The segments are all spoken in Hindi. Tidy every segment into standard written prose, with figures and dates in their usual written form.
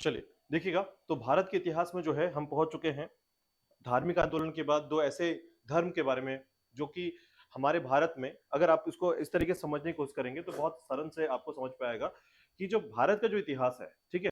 चलिए देखिएगा, तो भारत के इतिहास में जो है हम पहुंच चुके हैं धार्मिक आंदोलन के बाद दो ऐसे धर्म के बारे में जो कि हमारे भारत में, अगर आप इसको इस तरीके से समझने की कोशिश करेंगे तो बहुत सरल से आपको समझ पाएगा कि जो भारत का जो इतिहास है, ठीक है,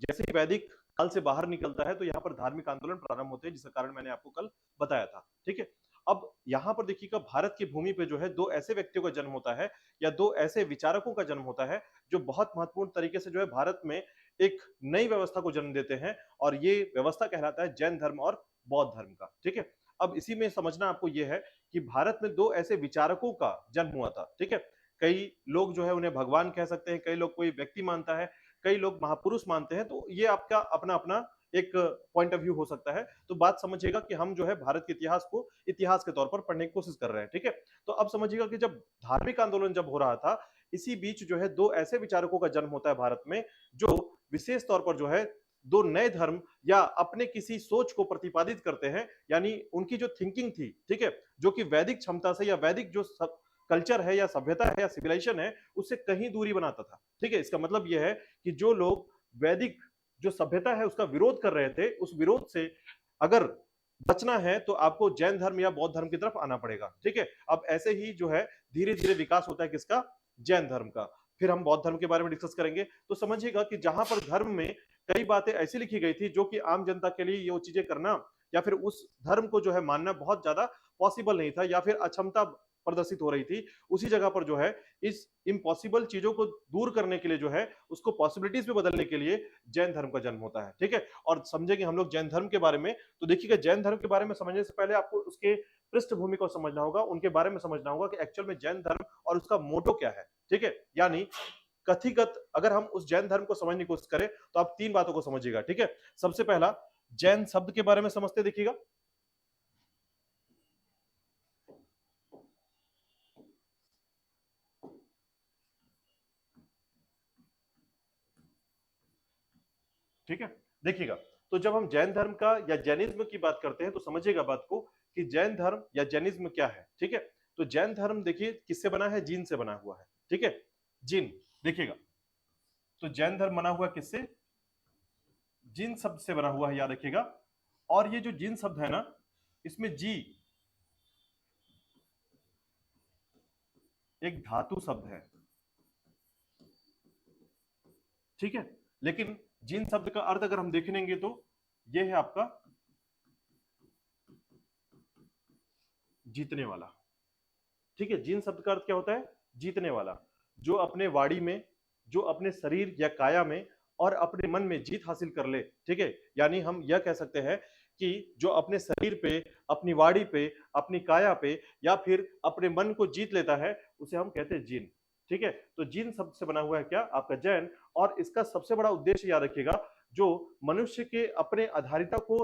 जैसे ही वैदिक काल से बाहर निकलता है तो यहाँ पर धार्मिक आंदोलन प्रारंभ होते हैं, जिसका कारण मैंने आपको कल बताया था। ठीक है, अब यहाँ पर देखिएगा, भारत की भूमि पे जो है दो ऐसे व्यक्तियों का जन्म होता है या दो ऐसे विचारकों का जन्म होता है जो बहुत महत्वपूर्ण तरीके से जो है भारत में एक नई व्यवस्था को जन्म देते हैं, और ये व्यवस्था कहलाता है जैन धर्म और बौद्ध धर्म का। ठीक है, अब इसी में समझना आपको ये है कि भारत में दो ऐसे विचारकों का जन्म हुआ था। ठीक है, कई लोग जो है उन्हें भगवान कह सकते हैं, कई लोग कोई व्यक्ति मानता है, कई लोग महापुरुष मानते हैं, तो ये आपका अपना अपना एक पॉइंट ऑफ व्यू हो सकता है। तो बात समझिएगा कि हम जो है भारत के इतिहास को इतिहास के तौर पर पढ़ने की कोशिश कर रहे हैं। ठीक है, तो अब समझिएगा कि जब धार्मिक आंदोलन जब हो रहा था, इसी बीच जो है दो ऐसे विचारकों का जन्म होता है भारत में जो विशेष तौर पर जो है दो नए धर्म या अपने किसी सोच को प्रतिपादित करते हैं, यानी उनकी जो थिंकिंग थी, ठीक है, जो कि वैदिक क्षमता से या वैदिक जो कल्चर है या सभ्यता है या सिविलाइजेशन है, उससे कहीं दूरी बनाता था। ठीक है, इसका मतलब यह है कि जो लोग वैदिक जो सभ्यता है उसका विरोध कर रहे थे, उस विरोध से अगर बचना है तो आपको जैन धर्म या बौद्ध धर्म की तरफ आना पड़ेगा। ठीक है, अब ऐसे ही जो है धीरे धीरे विकास होता है किसका, जैन धर्म का। फिर हम बौद्ध धर्म के बारे में डिस्कस करेंगे। तो समझिएगा कि जहां पर धर्म में कई बातें ऐसी लिखी गई थी जो कि आम जनता के लिए ये चीजें करना या फिर उस धर्म को जो है मानना बहुत ज्यादा पॉसिबल नहीं था, या फिर अक्षमता प्रदर्शित हो रही थी, उसी जगह पर जो है इस इम्पॉसिबल चीजों को दूर करने के लिए जो है उसको पॉसिबिलिटीज में बदलने के लिए जैन धर्म का जन्म होता है। ठीक है, और समझेंगे हम लोग जैन धर्म के बारे में। तो देखिएगा, जैन धर्म के बारे में समझने से पहले आपको उसके पृष्ठभूमि को समझना होगा, उनके बारे में समझना होगा कि एक्चुअल में जैन धर्म और उसका मोटो क्या है। ठीक है, यानी कथिगत अगर हम उस जैन धर्म को समझने की कोशिश करें तो आप तीन बातों को समझिएगा। ठीक है, सबसे पहला जैन शब्द के बारे में समझते देखिएगा। ठीक है, देखिएगा, तो जब हम जैन धर्म का या जैनिज्म की बात करते हैं तो समझिएगा बात को कि जैन धर्म या जैनिज्म क्या है। ठीक है, तो जैन धर्म देखिए किससे बना है, जीन से बना हुआ है। ठीक है, जीन, देखिएगा, तो जैन धर्म बना हुआ किससे, जीन शब्द से बना हुआ है, याद रखिएगा। और ये जो जीन शब्द है ना, इसमें जी एक धातु शब्द है। ठीक है, लेकिन जीन शब्द का अर्थ अगर हम देखेंगे तो ये है आपका जीतने वाला। ठीक है, जीन शब्द का अर्थ क्या होता है, जीतने वाला, जो अपने वाणी में, जो अपने शरीर या काया में और अपने मन में जीत हासिल कर ले। ठीक है, यानी हम यह कह सकते हैं कि जो अपने शरीर पे, अपनी वाणी पे, अपनी काया पे या फिर अपने मन को जीत लेता है, उसे हम कहते हैं जीन। ठीक है, तो जीन शब्द से बना हुआ है क्या, आपका जैन। और इसका सबसे बड़ा उद्देश्य याद रखिएगा, जो मनुष्य के अपने आधारिता को,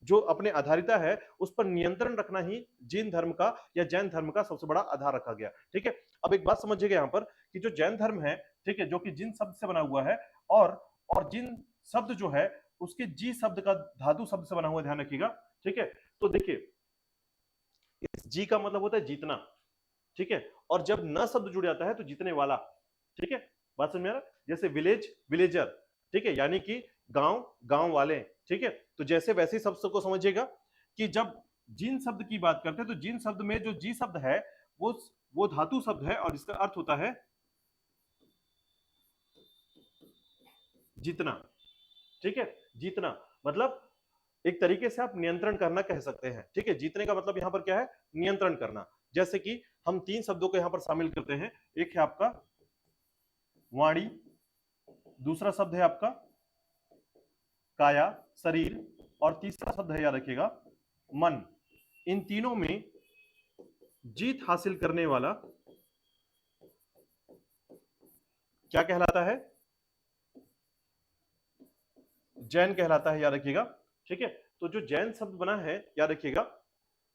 जो अपने आधारिता है उस पर नियंत्रण रखना ही जीन धर्म का या जैन धर्म का सबसे बड़ा आधार रखा गया। ठीक है, अब एक बात समझिएगा यहाँ पर कि जो जैन धर्म है, ठीक है, जो कि जिन शब्द से बना हुआ है, और जिन शब्द जो है उसके जी शब्द का धातु शब्द से बना हुआ, ध्यान रखिएगा। ठीक है, तो देखिए, इस जी का मतलब होता है जीतना। ठीक है, और जब न शब्द जुड़ जाता है तो जीतने वाला। ठीक है, बात समझ में आ रहा है? जैसे विलेज, विलेजर। ठीक है, यानी कि गांव, गांव वाले। ठीक है, तो जैसे वैसे शब्द को समझिएगा कि जब जिन शब्द की बात करते हैं तो जिन शब्द में जो जी शब्द है वो वो धातु शब्द है और इसका अर्थ होता है जीतना। ठीक है, जीतना मतलब एक तरीके से आप नियंत्रण करना कह सकते हैं। ठीक है, जीतने का मतलब यहां पर क्या है, नियंत्रण करना। जैसे कि हम तीन शब्दों को यहां पर शामिल करते हैं, एक है आपका वाणी, दूसरा शब्द है आपका काया, शरीर, और तीसरा शब्द है, याद रखिएगा, मन। इन तीनों में जीत हासिल करने वाला क्या कहलाता है, जैन कहलाता है, याद रखिएगा। ठीक है, तो जो जैन शब्द बना है, याद रखिएगा,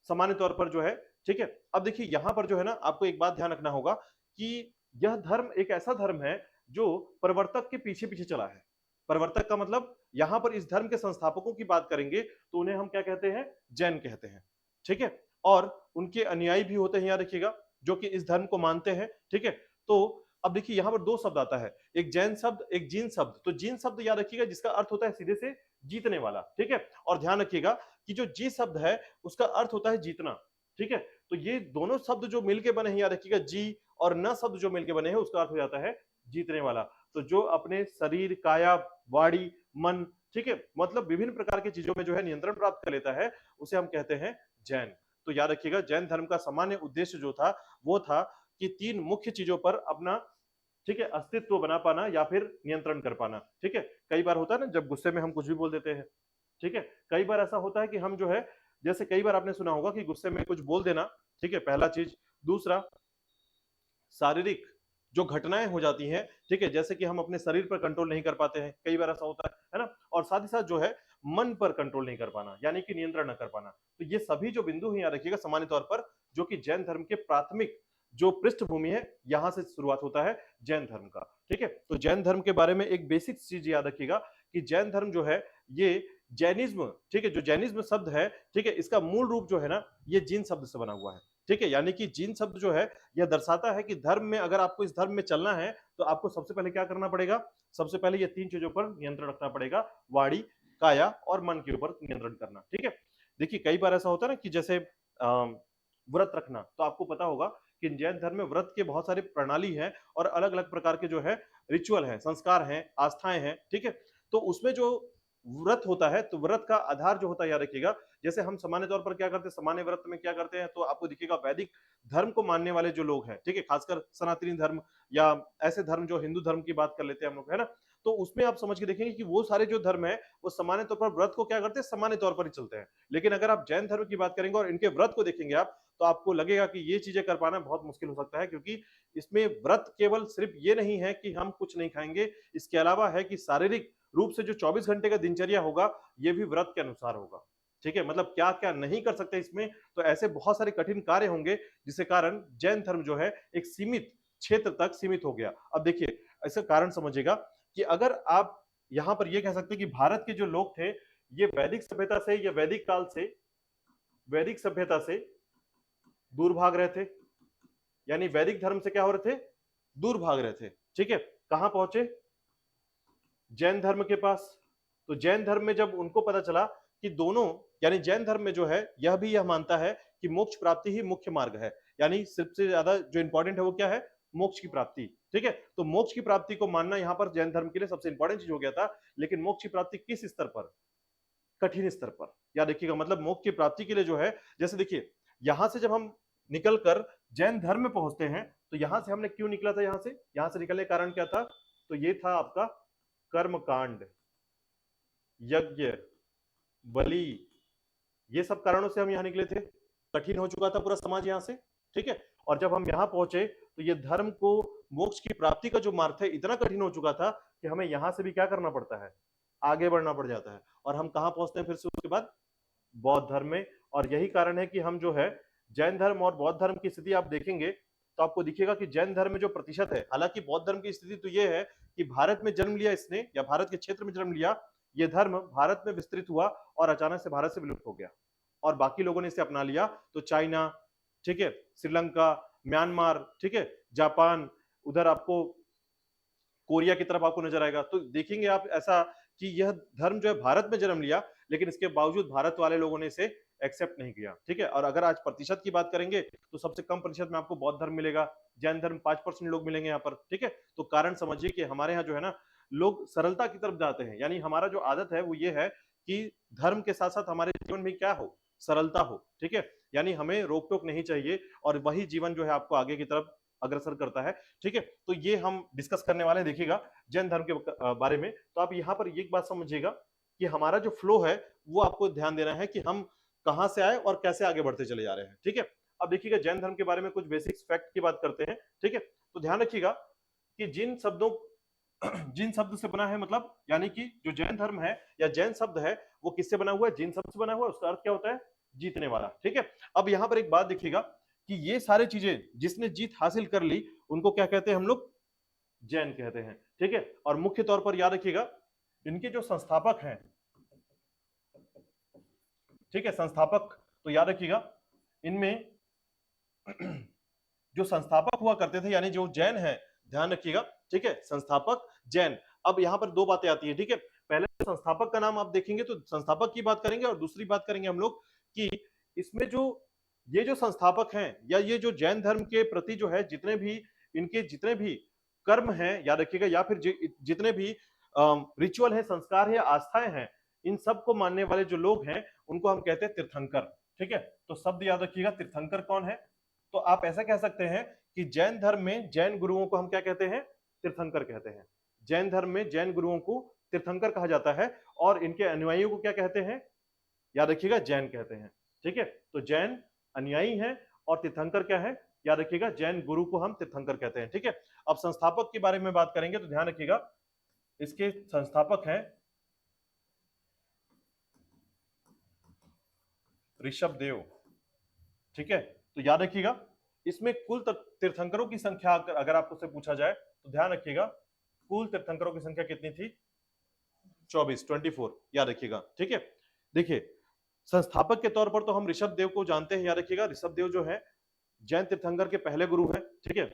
सामान्य तौर पर जो है। ठीक है, अब देखिए यहां पर जो है ना, आपको एक बात ध्यान रखना होगा कि यह धर्म एक ऐसा धर्म है जो प्रवर्तक के पीछे पीछे चला है। प्रवर्तक का मतलब, यहां पर इस धर्म के संस्थापकों की बात करेंगे तो उन्हें हम क्या कहते हैं, जैन कहते हैं। ठीक है, और उनके अनुयायी भी होते हैं, याद रखिएगा, जो कि इस धर्म को मानते हैं। ठीक है, तो अब देखिए यहाँ पर दो शब्द आता है, एक जैन शब्द, एक जीन शब्द। तो जीन शब्द याद रखिएगा जिसका अर्थ होता है सीधे से जीतने वाला, ठीक है। और ध्यान रखिएगा कि जो जी शब्द है उसका अर्थ होता है जीतना, ठीक है। तो ये दोनों शब्द जो मिलके बने हैं, याद रखिएगा, जी और न शब्द जो मिलके बने हैं उसका अर्थ हो जाता है जीतने वाला। तो जो अपने शरीर, काया, वाणी, मन, ठीक है, मतलब विभिन्न प्रकार की चीजों में जो है नियंत्रण प्राप्त कर लेता है, उसे हम कहते हैं जैन। तो याद रखिएगा जैन धर्म का सामान्य उद्देश्य जो था वो था कि तीन मुख्य चीजों पर अपना, ठीक है, अस्तित्व बना पाना या फिर नियंत्रण कर पाना, ठीक है। कई बार होता है ना जब गुस्से में हम कुछ भी बोल देते हैं, ठीक है। कई बार ऐसा होता है कि हम जो है, जैसे कई बार आपने सुना होगा कि गुस्से में कुछ बोल देना, ठीक है, पहला चीज। दूसरा, शारीरिक जो घटनाएं हो जाती हैं, ठीक है, जैसे कि हम अपने शरीर पर कंट्रोल नहीं कर पाते हैं, कई बार ऐसा होता है ना। और साथ ही साथ जो है मन पर कंट्रोल नहीं कर पाना, यानी कि नियंत्रण न कर पाना। तो ये सभी जो बिंदु हैं याद रखिएगा सामान्य तौर पर, जो कि जैन धर्म के प्राथमिक जो पृष्ठभूमि है, यहां से शुरुआत होता है जैन धर्म का, ठीक है। तो जैन धर्म के बारे में एक बेसिक चीज याद रखिएगा कि जैन धर्म जो है ये जैनिज्म, ठीक है, जो जैनिज्म शब्द है, ठीक है, इसका मूल रूप जो है ना ये जीन शब्द से बना हुआ है, ठीक है। यानी कि जीन शब्द जो है यह दर्शाता है कि धर्म में, अगर आपको इस धर्म में चलना है तो आपको सबसे पहले क्या करना पड़ेगा, सबसे पहले ये तीन चीजों पर नियंत्रण रखना पड़ेगा, वाणी, काया और मन के ऊपर नियंत्रण करना, ठीक है। देखिए कई बार ऐसा होता है ना कि जैसे व्रत रखना, तो आपको पता होगा कि जैन धर्म में व्रत के बहुत सारे प्रणाली है और अलग अलग प्रकार के जो है रिचुअल है, संस्कार हैं, आस्थाएं हैं, ठीक है। तो उसमें जो व्रत होता है, तो व्रत का आधार जो होता है याद रखिएगा, जैसे हम सामान्य तौर पर क्या करते हैं, सामान्य व्रत में क्या करते हैं, तो आपको दिखेगा वैदिक धर्म को मानने वाले जो लोग हैं, ठीक है, खासकर सनातनी धर्म या ऐसे धर्म जो हिंदू धर्म की बात कर लेते हैं हम लोग, है ना। तो उसमें आप समझ के देखेंगे कि वो सारे जो धर्म है वो सामान्य तौर पर व्रत को क्या करते हैं, सामान्य तौर पर ही चलते हैं। लेकिन अगर आप जैन धर्म की बात करेंगे और इनके व्रत को देखेंगे आप, तो आपको लगेगा कि ये चीजें कर पाना बहुत मुश्किल हो सकता है, क्योंकि इसमें व्रत केवल सिर्फ ये नहीं है कि हम कुछ नहीं खाएंगे, इसके अलावा है कि शारीरिक रूप से जो 24 घंटे का दिनचर्या होगा ये भी व्रत के अनुसार होगा, ठीक है। मतलब क्या क्या नहीं कर सकते इसमें, तो ऐसे बहुत सारे कठिन कार्य होंगे जिसके कारण जैन धर्म जो है एक सीमित क्षेत्र तक सीमित हो गया। अब देखिए इसका कारण समझिएगा कि अगर आप यहां पर यह कह सकते हैं कि भारत के जो लोग थे ये वैदिक सभ्यता से या वैदिक काल से, वैदिक सभ्यता से दूर भाग रहे थे, यानी वैदिक धर्म से क्या हो रहे थे, दूर भाग रहे थे, ठीक है। कहां पहुंचे, जैन धर्म के पास। तो जैन धर्म में जब उनको पता चला कि दोनों, यानी जैन धर्म में जो है यह भी यह मानता है कि मोक्ष प्राप्ति ही मुख्य मार्ग है, यानी सबसे ज्यादा जो इंपॉर्टेंट है वो क्या है, मोक्ष की प्राप्ति, ठीक है। तो मोक्ष की प्राप्ति को मानना यहां पर जैन धर्म के लिए सबसे इंपॉर्टेंट चीज हो गया था। लेकिन मोक्ष की प्राप्ति किस स्तर पर, कठिन स्तर पर, याद रखिएगा। मतलब मोक्ष की प्राप्ति के लिए जो है, जैसे देखिए यहां से जब हम निकल कर जैन धर्म में पहुंचते हैं, तो यहां से हमने क्यों निकला था, यहां से निकलने का कारण क्या था, तो ये था आपका कर्म कांड, यज्ञ, बलि, ये सब कारणों से हम यहाँ निकले थे। कठिन हो चुका था पूरा समाज यहाँ से, ठीक है। और जब हम यहाँ पहुंचे तो ये धर्म को, मोक्ष की प्राप्ति का जो मार्ग था इतना कठिन हो चुका था कि हमें यहाँ से भी क्या करना पड़ता है, आगे बढ़ना पड़ जाता है। और हम कहाँ पहुंचते हैं फिर से उसके बाद, बौद्ध धर्म में। और यही कारण है कि हम जो है जैन धर्म और बौद्ध धर्म की स्थिति आप देखेंगे तो आपको दिखेगा कि जैन धर्म में जो प्रतिशत है, हालांकि बौद्ध धर्म की स्थिति तो ये है कि भारत में जन्म लिया इसने, या भारत के क्षेत्र में जन्म लिया, ये धर्म भारत में विस्तृत हुआ और अचानक से भारत से विलुप्त हो गया और बाकी लोगों ने इसे अपना लिया। तो चाइना, ठीक है, श्रीलंका, म्यांमार, ठीक है, जापान, उधर आपको कोरिया की तरफ आपको नजर आएगा। तो देखेंगे आप ऐसा कि यह धर्म जो है भारत में जन्म लिया, लेकिन इसके बावजूद भारत वाले लोगों ने इसे एक्सेप्ट नहीं किया, ठीक है। और अगर आज प्रतिशत की बात करेंगे तो सबसे कम प्रतिशत में आपको बौद्ध धर्म मिलेगा, जैन धर्म 5% लोग मिलेंगे यहाँ पर, ठीक है। तो कारण समझिए कि हमारे यहाँ जो है ना लोग सरलता की तरफ जाते हैं, यानी हमारा जो आदत है वो ये है कि धर्म के साथ साथ हमारे जीवन में क्या हो, सरलता हो, ठीक है। यानी हमें रोक टोक नहीं चाहिए और वही जीवन जो है आपको आगे की तरफ अग्रसर करता है, ठीक है। तो ये हम डिस्कस करने वाले हैं, देखिएगा जैन धर्म के बारे में। तो आप यहाँ पर एक बात समझिएगा कि हमारा जो फ्लो है वो आपको ध्यान देना है कि हम कहां से आए और कैसे आगे बढ़ते चले जा रहे हैं, ठीक है। अब देखिएगा जैन धर्म के बारे में कुछ बेसिक फैक्ट की बात करते हैं, ठीक है। तो ध्यान रखिएगा कि जिन शब्दों जिन शब्द से बना है, मतलब यानी कि जो जैन धर्म है या जैन शब्द है वो किससे बना हुआ है, जिन शब्द से बना हुआ है, उसका अर्थ क्या होता है, जीतने वाला, ठीक है। अब यहां पर एक बात देखिएगा कि ये सारी चीजें जिसने जीत हासिल कर ली उनको क्या कहते हैं हम लोग, जैन कहते हैं, ठीक है। और मुख्य तौर पर याद रखिएगा इनके जो संस्थापक हैं, ठीक है, संस्थापक, तो याद रखिएगा इनमें जो संस्थापक हुआ करते थे, यानी जो जैन है, ध्यान रखिएगा, ठीक है, संस्थापक जैन। अब यहाँ पर दो बातें आती है, ठीक है, पहले संस्थापक का नाम आप देखेंगे तो संस्थापक की बात करेंगे, और दूसरी बात करेंगे हम लोग कि इसमें जो ये जो संस्थापक हैं या ये जो जैन धर्म के प्रति जो है जितने भी इनके जितने भी कर्म हैं, याद रखिएगा, या फिर जितने भी रिचुअल है, संस्कार है, आस्थाएं हैं, इन सब को मानने वाले जो लोग हैं उनको हम कहते हैं तीर्थंकर, ठीक है। तो शब्द याद रखिएगा, तीर्थंकर कौन है? तो आप ऐसा कह सकते हैं कि जैन धर्म में जैन गुरुओं को हम क्या कहते हैं? तीर्थंकर कहते हैं। जैन धर्म में जैन गुरुओं को तीर्थंकर कहा जाता है, और इनके अनुयायियों को क्या कहते हैं? याद रखिएगा, जैन कहते हैं, ठीक है। तो जैन अनुयायी हैं और तीर्थंकर क्या है? याद रखिएगा, जैन गुरु को हम तीर्थंकर कहते हैं, ठीक है। अब संस्थापक के बारे में बात करेंगे तो ध्यान रखिएगा, इसके संस्थापक हैं ऋषभ देव, ठीक है। तो याद रखिएगा, इसमें कुल तीर्थंकरों की संख्या अगर आपको से पूछा जाए तो ध्यान रखिएगा, कुल तीर्थंकरों की संख्या कितनी थी? 24 याद रखिएगा, ठीक है। देखिए, संस्थापक के तौर पर तो हम ऋषभ देव को जानते हैं, याद रखिएगा, ऋषभ देव जो है जैन तीर्थंकर के पहले गुरु हैं, ठीक है,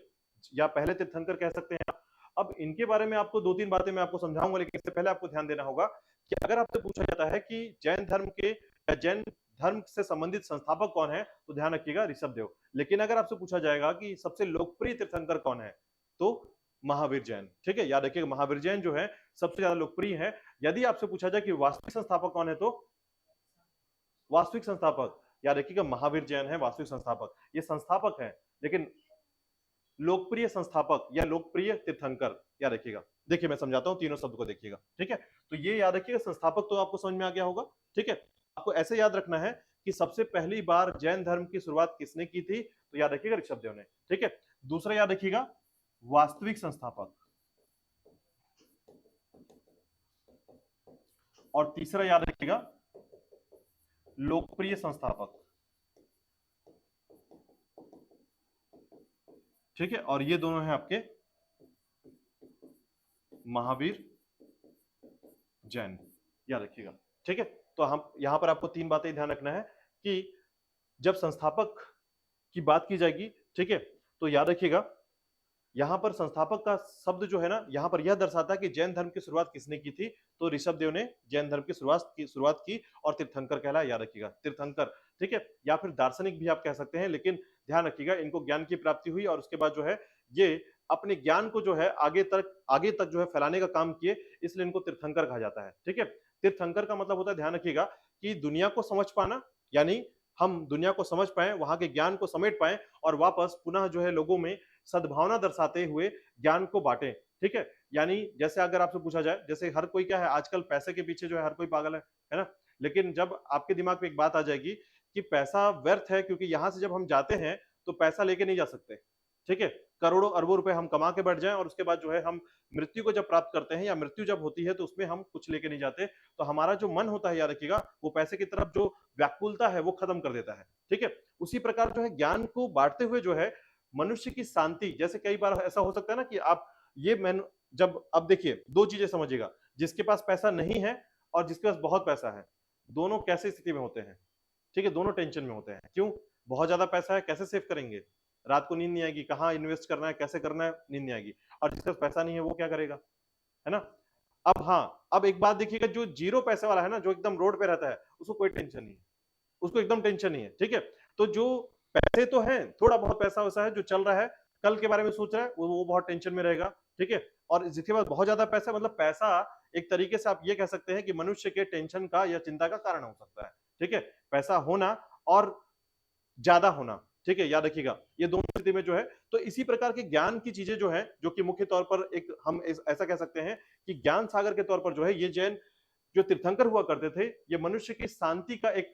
या पहले तीर्थंकर कह सकते हैं। अब इनके बारे में आपको दो तीन बातें मैं आपको समझाऊंगा, लेकिन इससे पहले आपको ध्यान देना होगा कि अगर आपसे पूछा जाता है कि जैन धर्म के या जैन धर्म से संबंधित संस्थापक कौन है, तो ध्यान रखिएगा ऋषभ देव। लेकिन अगर आपसे पूछा जाएगा कि सबसे लोकप्रिय तीर्थंकर कौन है, तो महावीर जैन, ठीक है, याद रखिएगा, महावीर जैन जो है सबसे ज्यादा लोकप्रिय है। यदि आपसे पूछा जाए कि वास्तविक संस्थापक कौन है, तो वास्तविक संस्थापक याद रखिएगा महावीर जैन है वास्तविक संस्थापक। ये संस्थापक है, लेकिन लोकप्रिय संस्थापक या लोकप्रिय तीर्थंकर याद रखिएगा। देखिए मैं समझाता हूं, तीनों शब्द को देखिएगा, ठीक है। तो ये याद रखिएगा, संस्थापक तो आपको समझ में आ गया होगा, ठीक है। आपको ऐसे याद रखना है कि सबसे पहली बार जैन धर्म की शुरुआत किसने की थी, तो याद रखिएगा ऋषभ देव ने, ठीक है। दूसरा याद रखिएगा, वास्तविक संस्थापक, और तीसरा याद रखिएगा लोकप्रिय संस्थापक, ठीक है। और ये दोनों हैं आपके महावीर जैन, याद रखिएगा, ठीक है। तो हम यहां पर आपको तीन बातें ध्यान रखना है कि जब संस्थापक की बात की जाएगी, ठीक है, तो याद रखिएगा यहां पर संस्थापक का शब्द जो है ना, यहां पर यह दर्शाता है कि जैन धर्म की शुरुआत किसने की थी, तो ऋषभ देव ने जैन धर्म की शुरुआत की और तीर्थंकर कहलाया, याद रखिएगा, तीर्थंकर, ठीक है, या फिर दार्शनिक भी आप कह सकते हैं। लेकिन ध्यान रखिएगा, इनको ज्ञान की प्राप्ति हुई और उसके बाद जो है ये अपने ज्ञान को जो है आगे तक जो है फैलाने का काम किए, इसलिए इनको तीर्थंकर कहा जाता है, ठीक है। तीर्थंकर का मतलब होता है, ध्यान रखिएगा, कि दुनिया को समझ पाना, यानी हम दुनिया को समझ पाए, वहां के ज्ञान को समेट पाए और वापस पुनः जो है लोगों में सद्भावना दर्शाते हुए ज्ञान को बांटे, ठीक है। यानी जैसे अगर आपसे पूछा जाए, जैसे हर कोई क्या है आजकल पैसे के पीछे जो है हर कोई पागल है ना। लेकिन जब आपके दिमाग में एक बात आ जाएगी कि पैसा व्यर्थ है, क्योंकि यहां से जब हम जाते हैं तो पैसा लेके नहीं जा सकते, ठीक है। करोड़ों अरबों रुपए हम कमा के बैठ जाएं और उसके बाद जो है हम मृत्यु को जब प्राप्त करते हैं या मृत्यु जब होती है तो उसमें हम कुछ लेके नहीं जाते, तो हमारा जो मन होता है, याद रखिएगा, वो पैसे की तरफ जो व्याकुलता है वो खत्म कर देता है, ठीक है। उसी प्रकार जो है ज्ञान को बांटते हुए जो है मनुष्य की शांति, जैसे कई बार ऐसा हो सकता है ना कि आप ये मैन जब अब देखिए दो चीजें समझिएगा, जिसके पास पैसा नहीं है और जिसके पास बहुत पैसा है, दोनों कैसे स्थिति में होते हैं, ठीक है, दोनों टेंशन में होते हैं। क्यों? बहुत ज्यादा पैसा है, कैसे सेव करेंगे, रात को नींद नहीं आएगी, कहाँ इन्वेस्ट करना है, कैसे करना है, नींद नहीं आएगी। और जिसके पास पैसा नहीं है वो क्या करेगा, है ना। अब हाँ, अब एक बात देखिएगा, जो जीरो पैसे वाला है ना, जो एकदम रोड पे रहता है, उसको कोई टेंशन नहीं है, उसको एकदम टेंशन नहीं है, ठीक है। तो जो पैसे तो है, थोड़ा बहुत पैसा वैसा है जो चल रहा है, कल के बारे में सोच रहा है, वो बहुत टेंशन में रहेगा, ठीक है। और जिसके पास बहुत ज्यादा पैसा, मतलब पैसा एक तरीके से आप ये कह सकते हैं कि मनुष्य के टेंशन का या चिंता का कारण हो सकता है, ठीक है। पैसा होना और ज्यादा होना, ठीक है, याद रखिएगा, ये दोनों स्थिति में जो है, तो इसी प्रकार के ज्ञान की चीजें जो है, जो कि मुख्य तौर पर एक हम ऐसा कह सकते हैं कि ज्ञान सागर के तौर पर जो है ये जैन जो तीर्थंकर हुआ करते थे, ये मनुष्य की शांति का एक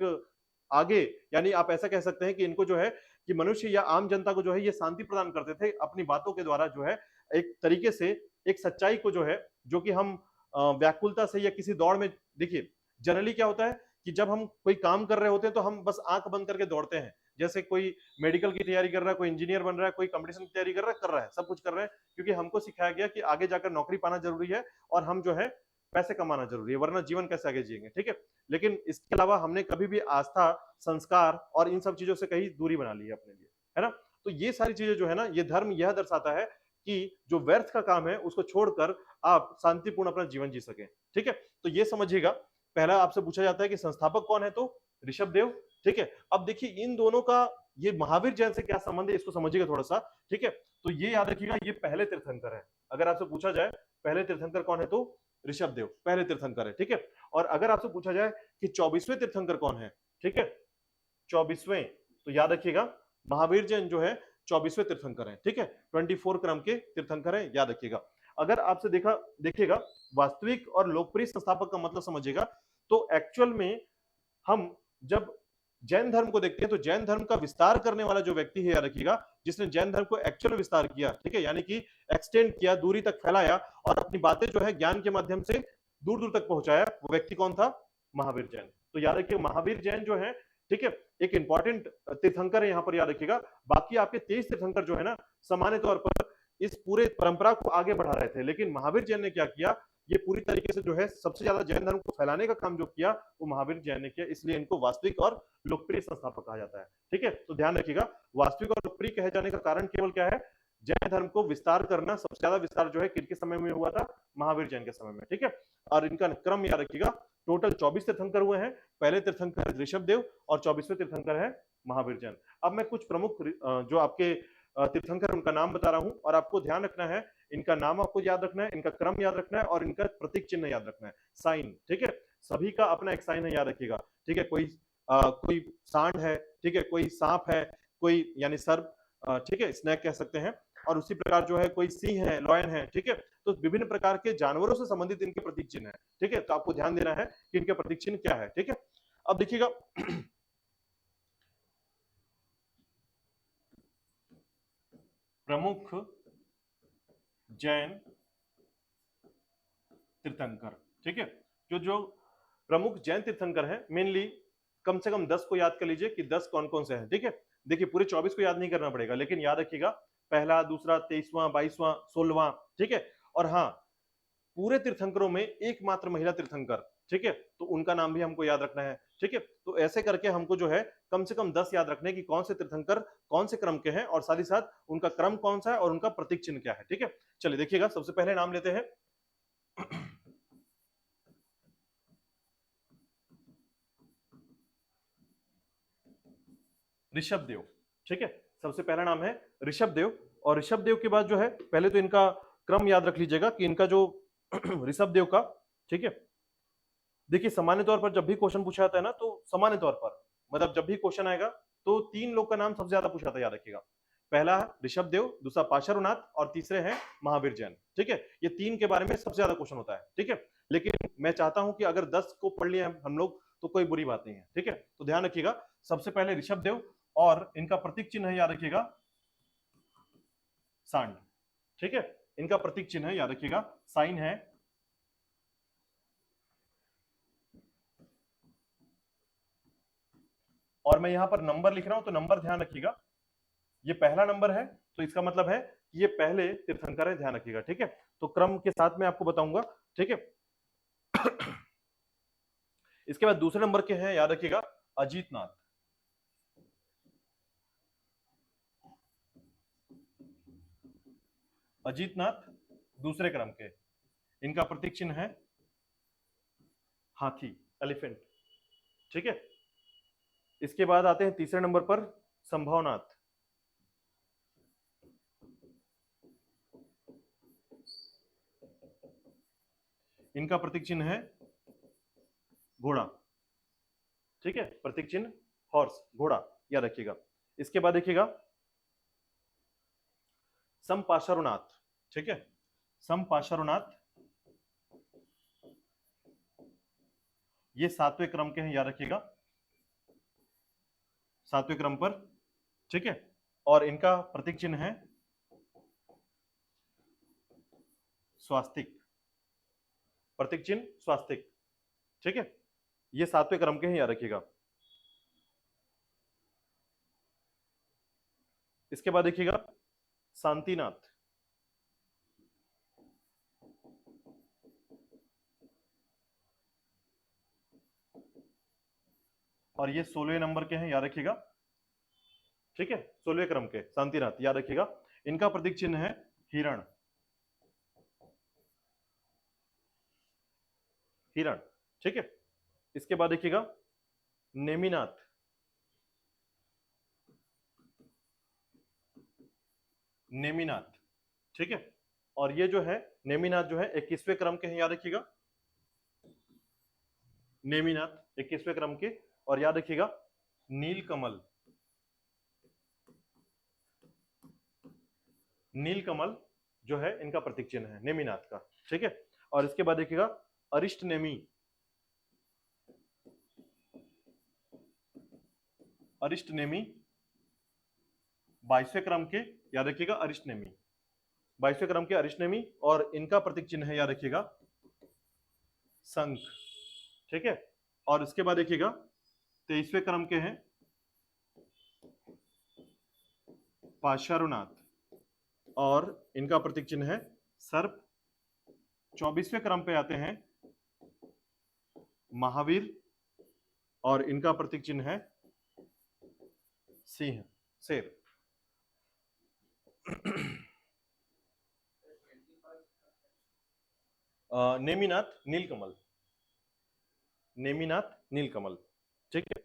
आगे, यानी आप ऐसा कह सकते हैं कि इनको जो है कि मनुष्य या आम जनता को जो है ये शांति प्रदान करते थे अपनी बातों के द्वारा, जो है एक तरीके से एक सच्चाई को जो है, जो कि हम व्याकुलता से या किसी दौड़ में, देखिए जनरली क्या होता है कि जब हम कोई काम कर रहे होते हैं तो हम बस आंख बंद करके दौड़ते हैं, जैसे कोई मेडिकल की तैयारी कर रहा है, कोई इंजीनियर बन रहा है, कोई कंपटीशन की तैयारी कर रहा है, सब कुछ कर रहे हैं, क्योंकि हमको सिखाया गया कि आगे जाकर नौकरी पाना जरूरी है और हम जो है पैसे कमाना जरूरी है, वरना जीवन कैसे आगे जिएंगे, ठीक है। लेकिन इसके अलावा हमने कभी भी आस्था, संस्कार और इन सब चीजों से कहीं दूरी बना ली है अपने लिए, है ना। तो ये सारी चीजें जो है ना, ये धर्म यह दर्शाता है कि जो व्यर्थ का काम है उसको छोड़कर आप शांतिपूर्ण अपना जीवन जी सकें। ठीक है, तो ये समझिएगा, पहला आपसे पूछा जाता है कि संस्थापक कौन है, तो ऋषभ देव। ठीक है, अब देखिए इन दोनों का ये महावीर जैन से क्या संबंध है, इसको समझिएगा थोड़ा सा। ठीक है, तो ये याद रखिएगा, ये पहले तीर्थंकर है। अगर आपसे पूछा जाए पहले तीर्थंकर कौन है, तो ऋषभ देव पहले तीर्थंकर है। ठीक है, और अगर आपसे पूछा जाए कि 24वें तीर्थंकर कौन है, ठीक है, 24वें, तो याद रखिएगा महावीर जैन जो है 24वें तीर्थंकर है। ठीक है, 24 क्रम के तीर्थंकर है, याद रखिएगा। अगर आपसे देखिएगा वास्तविक और लोकप्रिय संस्थापक का मतलब समझिएगा, तो एक्चुअल में हम जब जैन धर्म को देखते हैं तो जैन धर्म का विस्तार करने वाला जो व्यक्ति है, याद रखिएगा, जिसने जैन धर्म को एक्चुअल में विस्तार किया, ठीक है, यानी कि एक्सटेंड किया, दूरी तक फैलाया और अपनी बातें जो है ज्ञान के माध्यम से दूर दूर तक पहुंचाया, वो व्यक्ति कौन था, महावीर जैन। तो याद रखिए महावीर जैन जो है, ठीक है, एक इंपॉर्टेंट तीर्थंकर है यहाँ पर, याद रखिएगा। बाकी आपके 23 तीर्थंकर जो है ना, सामान्य तौर पर इस पूरे परंपरा को आगे बढ़ा रहे थे, लेकिन महावीर जैन ने क्या किया, ये पूरी तरीके से जो है सबसे ज्यादा जैन धर्म को फैलाने का काम जो किया वो महावीर जैन ने किया, इसलिए इनको वास्तविक और लोकप्रिय संस्थापक कहा जाता है। ठीक है, तो ध्यान रखिएगा, वास्तविक और लोकप्रिय कहे जाने का कारण केवल क्या है, जैन धर्म को विस्तार करना, सबसे ज्यादा विस्तार जो है किनके समय में हुआ था, महावीर जैन के समय में। ठीक है, और इनका क्रम याद रखिएगा, टोटल 24 तीर्थंकर हुए हैं, पहले तीर्थंकर ऋषभ देव और 24वें तीर्थंकर है महावीर जैन। अब मैं कुछ प्रमुख जो आपके तीर्थंकर उनका नाम बता रहा हूं, और आपको ध्यान रखना है, इनका नाम आपको याद रखना है, इनका क्रम याद रखना है और इनका प्रतीक चिन्ह याद रखना है, साइन। ठीक है, सभी का अपना एक साइन है, याद रखिएगा। ठीक है, कोई सांड है, ठीक है, कोई सांप है, कोई यानी सर्प, ठीक है, स्नेक कह सकते हैं, और उसी प्रकार जो है कोई सिंह है, लॉयन है। ठीक है, तो विभिन्न प्रकार के जानवरों से संबंधित इनके प्रतीक चिन्ह है। ठीक है, तो आपको ध्यान देना है कि इनके प्रतीक चिन्ह क्या है। ठीक है, अब देखिएगा प्रमुख जैन तीर्थंकर। ठीक है, जो जो प्रमुख जैन तीर्थंकर हैं, मेनली कम से कम 10 को याद कर लीजिए कि 10 कौन कौन से हैं। ठीक है, देखिए पूरे 24 को याद नहीं करना पड़ेगा, लेकिन याद रखिएगा पहला, दूसरा, 23वां, 22वां, 16वां। ठीक है, और हाँ, पूरे तीर्थंकरों में एकमात्र महिला तीर्थंकर, ठीक है, तो उनका नाम भी हमको याद रखना है। ठीक है, तो ऐसे करके हमको जो है कम से कम 10 याद रखने की कौन से तीर्थंकर कौन से क्रम के हैं, और साथ ही साथ उनका क्रम कौन सा है और उनका प्रतीक चिन्ह क्या है। ठीक है, चलिए देखिएगा, सबसे पहले नाम लेते हैं ऋषभ देव। ठीक है, सबसे पहला नाम है ऋषभ देव, और ऋषभ देव के बाद जो है, पहले तो इनका क्रम याद रख लीजिएगा कि इनका जो ऋषभ देव का, ठीक है, देखिए सामान्य तौर पर जब भी क्वेश्चन पूछा जाता है ना, तो सामान्य तौर पर मतलब जब भी क्वेश्चन आएगा तो 3 लोग का नाम सबसे ज्यादा पूछा जाता है, याद रखिएगा। पहला है ऋषभ देव, दूसरा पाशारुनाथ, और तीसरे हैं महावीर जैन। ठीक है, ये 3 के बारे में सबसे ज्यादा क्वेश्चन होता है। ठीक है, लेकिन मैं चाहता हूं कि अगर 10 को पढ़ लिए हम लोग तो कोई बुरी बात नहीं है। ठीक है, तो ध्यान रखिएगा, सबसे पहले ऋषभ देव, और इनका प्रतीक चिन्ह है, याद रखिएगा, सांड। ठीक है, इनका प्रतीक चिन्ह है, याद रखिएगा, साइन है। और मैं यहां पर नंबर लिख रहा हूं, तो नंबर ध्यान रखिएगा, ये पहला नंबर है, तो इसका मतलब है कि ये पहले तीर्थंकर है, ध्यान रखिएगा। ठीक है, तो क्रम के साथ में आपको बताऊंगा। ठीक है, इसके बाद दूसरे नंबर के हैं, याद रखिएगा, अजीत नाथ। अजीत नाथ दूसरे क्रम के, इनका प्रतीक चिन्ह है हाथी, एलिफेंट। ठीक है, इसके बाद आते हैं तीसरे नंबर पर संभवनाथ। इनका प्रतीक चिन्ह है घोड़ा। ठीक है, प्रतीक चिन्ह हॉर्स, घोड़ा, याद रखिएगा। इसके बाद देखिएगा संपाशरुनाथ। ठीक है, संपाशरुनाथ, ये 7वें क्रम के हैं, याद रखिएगा, 7वें क्रम पर। ठीक है, और इनका प्रतीक चिन्ह है स्वास्तिक, प्रतीक चिन्ह स्वास्तिक। ठीक है, ये 7वें क्रम के हैं, याद रखिएगा। इसके बाद देखिएगा शांतिनाथ, और ये 16वें नंबर के हैं, याद रखिएगा। ठीक है, 16वें क्रम के शांतिनाथ, याद रखिएगा। इनका प्रतीक चिन्ह है हिरण, हिरण, ठीक है। इसके बाद देखिएगा नेमिनाथ, नेमिनाथ, ठीक है। और ये जो है नेमिनाथ जो है 21वें क्रम के हैं, याद रखिएगा, नेमिनाथ 21वें क्रम के। और याद रखिएगा नीलकमल, नीलकमल जो है इनका प्रतीक चिन्ह है नेमिनाथ का, ठीक है। और इसके बाद देखिएगा अरिष्ट नेमी, अरिष्ट नेमी 22वें क्रम के, याद रखिएगा अरिष्ट नेमी, 22वें क्रम के अरिष्ट नेमी। और इनका प्रतीक चिन्ह है, याद रखिएगा शंख, ठीक है। और इसके बाद देखिएगा 23वें क्रम के हैं पाशारुनाथ, और इनका प्रतीक चिन्ह है सर्प। 24वें क्रम पे आते हैं महावीर, और इनका प्रतीक चिन्ह है सिंह, शेर। नेमिनाथ नीलकमल, नेमिनाथ नीलकमल, ठीक है।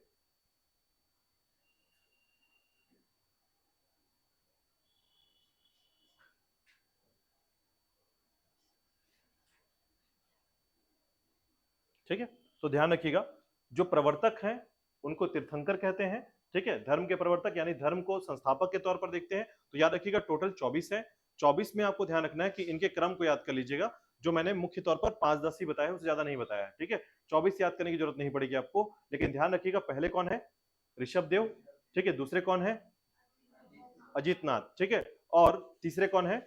ठीक है, तो ध्यान रखिएगा जो प्रवर्तक हैं उनको तीर्थंकर कहते हैं, ठीक है। धर्म के प्रवर्तक यानी धर्म को संस्थापक के तौर पर देखते हैं। तो याद रखिएगा टोटल 24 है। 24 में आपको ध्यान रखना है कि इनके क्रम को याद कर लीजिएगा, जो मैंने मुख्य तौर पर 5-10 ही बताया, उससे ज्यादा नहीं बताया, ठीक है। 24 याद करने की जरूरत नहीं पड़ेगी आपको, लेकिन ध्यान रखिएगा पहले कौन है, ऋषभ देव, ठीक है। दूसरे कौन है, अजीतनाथ, ठीक है। और तीसरे कौन है,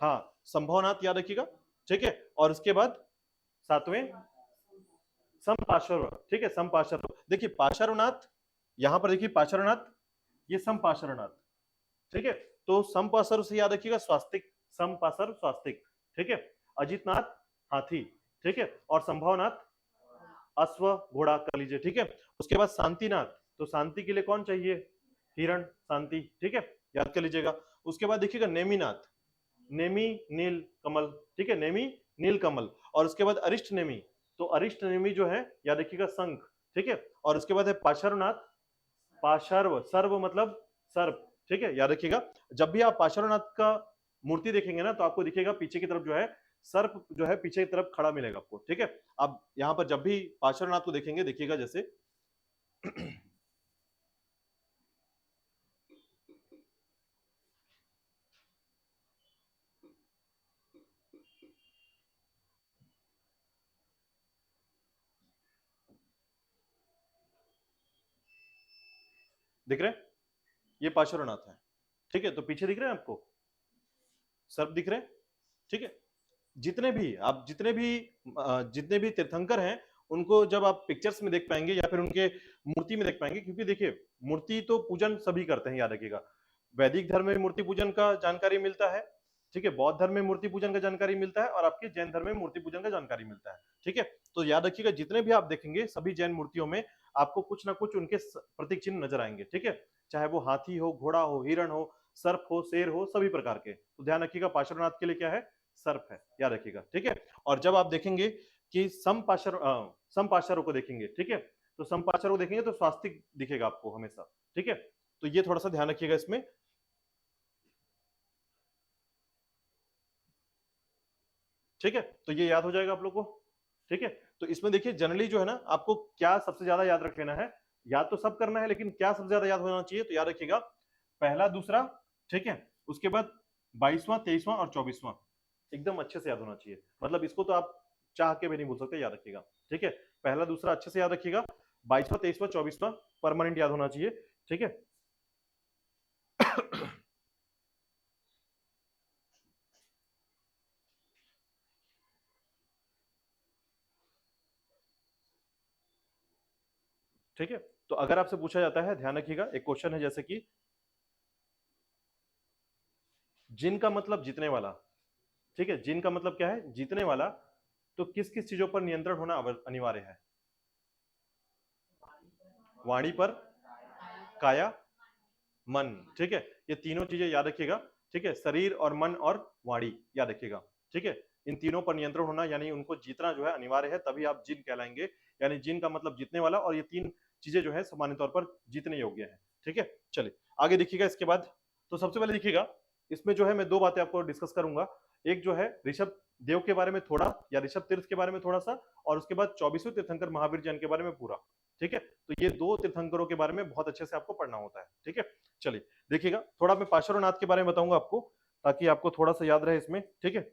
हाँ संभवनाथ, याद रखिएगा, ठीक है। और उसके बाद 7वें संपार्श्व, ठीक है, संपार्श्व। देखिए पार्श्वनाथ, यहां पर देखिए पार्श्वनाथ, ये संपार्श्वनाथ, ठीक है। तो संपार्श्व से याद रखिएगा स्वास्तिक, संपार्श्व स्वास्तिक, ठीक है। अजितनाथ हाथी, ठीक है। और संभवनाथ अश्व घोड़ा कर लीजिए, ठीक है। उसके बाद शांतिनाथ, तो शांति के लिए कौन चाहिए, हिरण, शांति, ठीक है, याद कर लीजिएगा। उसके बाद देखिएगा नेमिनाथ, नेमी नील कमल, ठीक है, नेमी नील कमल। और उसके बाद अरिष्ट नेमी, तो अरिष्ट नेमी जो है याद रखिएगा शंख, ठीक है। और उसके बाद है पाशरनाथ, पाशर्व, सर्व मतलब सर्प, ठीक है, याद रखिएगा। जब भी आप पाशरनाथ का मूर्ति देखेंगे ना, तो आपको दिखेगा पीछे की तरफ जो है सर्प जो है पीछे की तरफ खड़ा मिलेगा आपको, ठीक है। आप यहाँ पर जब भी पाशरनाथ को देखेंगे, देखिएगा जैसे दिख रहे हैं, ये पाशरनाथ है, ठीक है। तो पीछे दिख रहे हैं आपको सर्प दिख रहे हैं, ठीक है। जितने भी तीर्थंकर हैं उनको जब आप पिक्चर्स में देख पाएंगे या फिर उनके मूर्ति में देख पाएंगे, क्योंकि देखिए मूर्ति तो पूजन सभी करते हैं, याद रखिएगा। वैदिक धर्म में मूर्ति पूजन का जानकारी मिलता है, ठीक है। बौद्ध धर्म में मूर्ति पूजन का जानकारी मिलता है, और आपके जैन धर्म में मूर्ति पूजन का जानकारी मिलता है, ठीक है। तो याद रखिएगा जितने भी आप देखेंगे सभी जैन मूर्तियों में आपको कुछ ना कुछ उनके प्रतीक चिन्ह नजर आएंगे, ठीक है। चाहे वो हाथी हो, घोड़ा हो, हिरण हो, सर्प हो, शेर हो, सभी प्रकार के। तो ध्यान रखिएगा पार्श्वनाथ के लिए क्या है, सर्प है, याद रखिएगा, ठीक है। और जब आप देखेंगे कि समपाशर को देखेंगे, ठीक है, तो समपाशर को देखेंगे तो स्वास्तिक दिखेगा आपको हमेशा, ठीक है। तो ये थोड़ा सा ध्यान रखिएगा इसमें, ठीक है। तो ये याद हो जाएगा आप लोग को, ठीक है। तो इसमें देखिए जनरली जो है ना, आपको क्या सबसे ज्यादा याद रख लेना है, याद तो सब करना है, लेकिन क्या सबसे ज्यादा याद होना चाहिए, तो याद रखिएगा पहला दूसरा, ठीक है। उसके बाद 22वां 23वां और 24वां एकदम अच्छे से याद होना चाहिए, मतलब इसको तो आप चाह के भी नहीं भूल सकते, याद रखिएगा, ठीक है। पहला दूसरा अच्छे से याद रखिएगा, 22वां 23वां 24वां परमानेंट याद होना चाहिए, ठीक है। ठीक है। तो अगर आपसे पूछा जाता है, ध्यान रखिएगा, एक क्वेश्चन है जैसे कि जिन का मतलब जीतने वाला, ठीक है, जिन का मतलब क्या है, जीतने वाला। तो किस किस चीजों पर नियंत्रण होना अनिवार्य है, वाणी पर, काया, मन, ठीक है। ये तीनों चीजें याद रखिएगा। ठीक है, शरीर और मन और वाणी, याद रखिएगा। ठीक है, इन तीनों पर नियंत्रण होना, यानी उनको जीतना जो है अनिवार्य है, तभी आप जिन कहलाएंगे। यानी जिन का मतलब जीतने वाला, और ये तीन चीजें जो है सामान्य तौर पर जीतने योग्य है। ठीक है, चलिए आगे देखिएगा। इसके बाद तो सबसे पहले देखिएगा, इसमें जो है मैं दो बातें आपको डिस्कस करूंगा। एक जो है ऋषभ देव के बारे में थोड़ा, या ऋषभ तीर्थ के बारे में थोड़ा सा, और उसके बाद 24वें तीर्थंकर महावीर जैन के बारे में पूरा। ठीक है, तो ये दो तीर्थंकरों के बारे में बहुत अच्छे से आपको पढ़ना होता है। ठीक है, चलिए देखिएगा, थोड़ा मैं पार्श्वनाथ के बारे में बताऊंगा आपको, ताकि आपको थोड़ा सा याद रहे इसमें। ठीक है,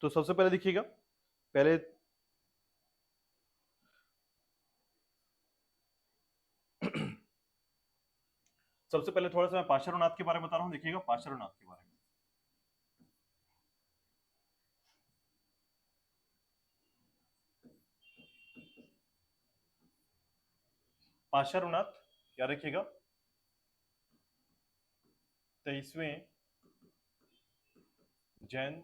तो सबसे पहले देखिएगा, पहले सबसे पहले थोड़ा सा मैं पार्श्वनाथ के बारे में बता रहा हूँ। देखिएगा पार्श्वनाथ के बारे में, पार्श्वनाथ याद रखिएगा 23वें जैन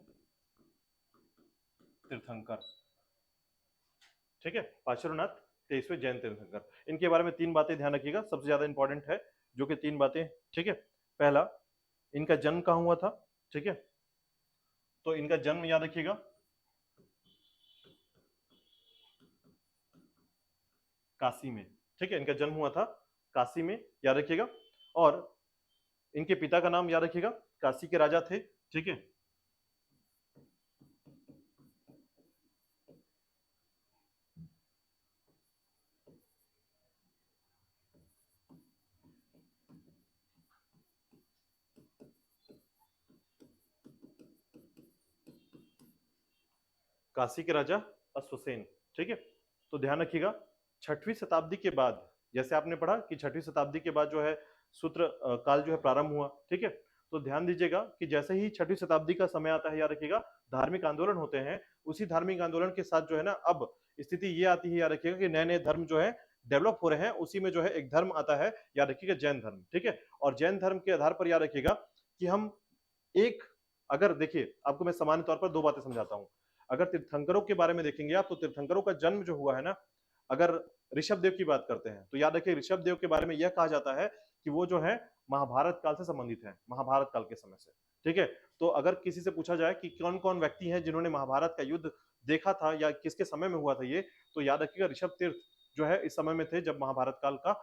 तीर्थंकर। ठीक है, पार्श्वनाथ 23वें जैन तीर्थंकर, इनके बारे में तीन बातें ध्यान रखिएगा, सबसे ज्यादा इंपॉर्टेंट है जो कि तीन बातें। ठीक है, पहला, इनका जन्म कहाँ हुआ था। ठीक है, तो इनका जन्म याद रखिएगा काशी में। ठीक है, इनका जन्म हुआ था काशी में, याद रखिएगा। और इनके पिता का नाम याद रखिएगा, काशी के राजा थे। ठीक है, काशी के राजा अश्वसेन। ठीक है, तो ध्यान रखिएगा, छठवीं शताब्दी के बाद, जैसे आपने पढ़ा कि छठवीं शताब्दी के बाद जो है सूत्र काल जो है प्रारंभ हुआ। ठीक है, तो ध्यान दीजिएगा कि जैसे ही छठवीं शताब्दी का समय आता है, याद रखिएगा धार्मिक आंदोलन होते हैं। उसी धार्मिक आंदोलन के साथ जो है ना, अब स्थिति ये आती है, याद रखिएगा कि नए नए धर्म जो है डेवलप हो रहे हैं। उसी में जो है एक धर्म आता है, याद रखिएगा जैन धर्म। ठीक है, और जैन धर्म के आधार पर याद रखिएगा कि हम एक, अगर देखिए आपको मैं सामान्य तौर पर दो बातें समझाता हूं। अगर तीर्थंकरों के बारे में देखेंगे आप, तो तीर्थंकरों का जन्म जो हुआ है ना, अगर ऋषभ देव की बात करते हैं, तो याद रखिए ऋषभ देव के बारे में यह कहा जाता है कि वो जो है महाभारत काल से संबंधित है, महाभारत काल के समय से। ठीक है, तो अगर किसी से पूछा जाए कि कौन कौन व्यक्ति हैं जिन्होंने महाभारत का युद्ध देखा था या किसके समय में हुआ था ये, तो याद रखिएगा ऋषभ तीर्थ जो है इस समय में थे जब महाभारत काल का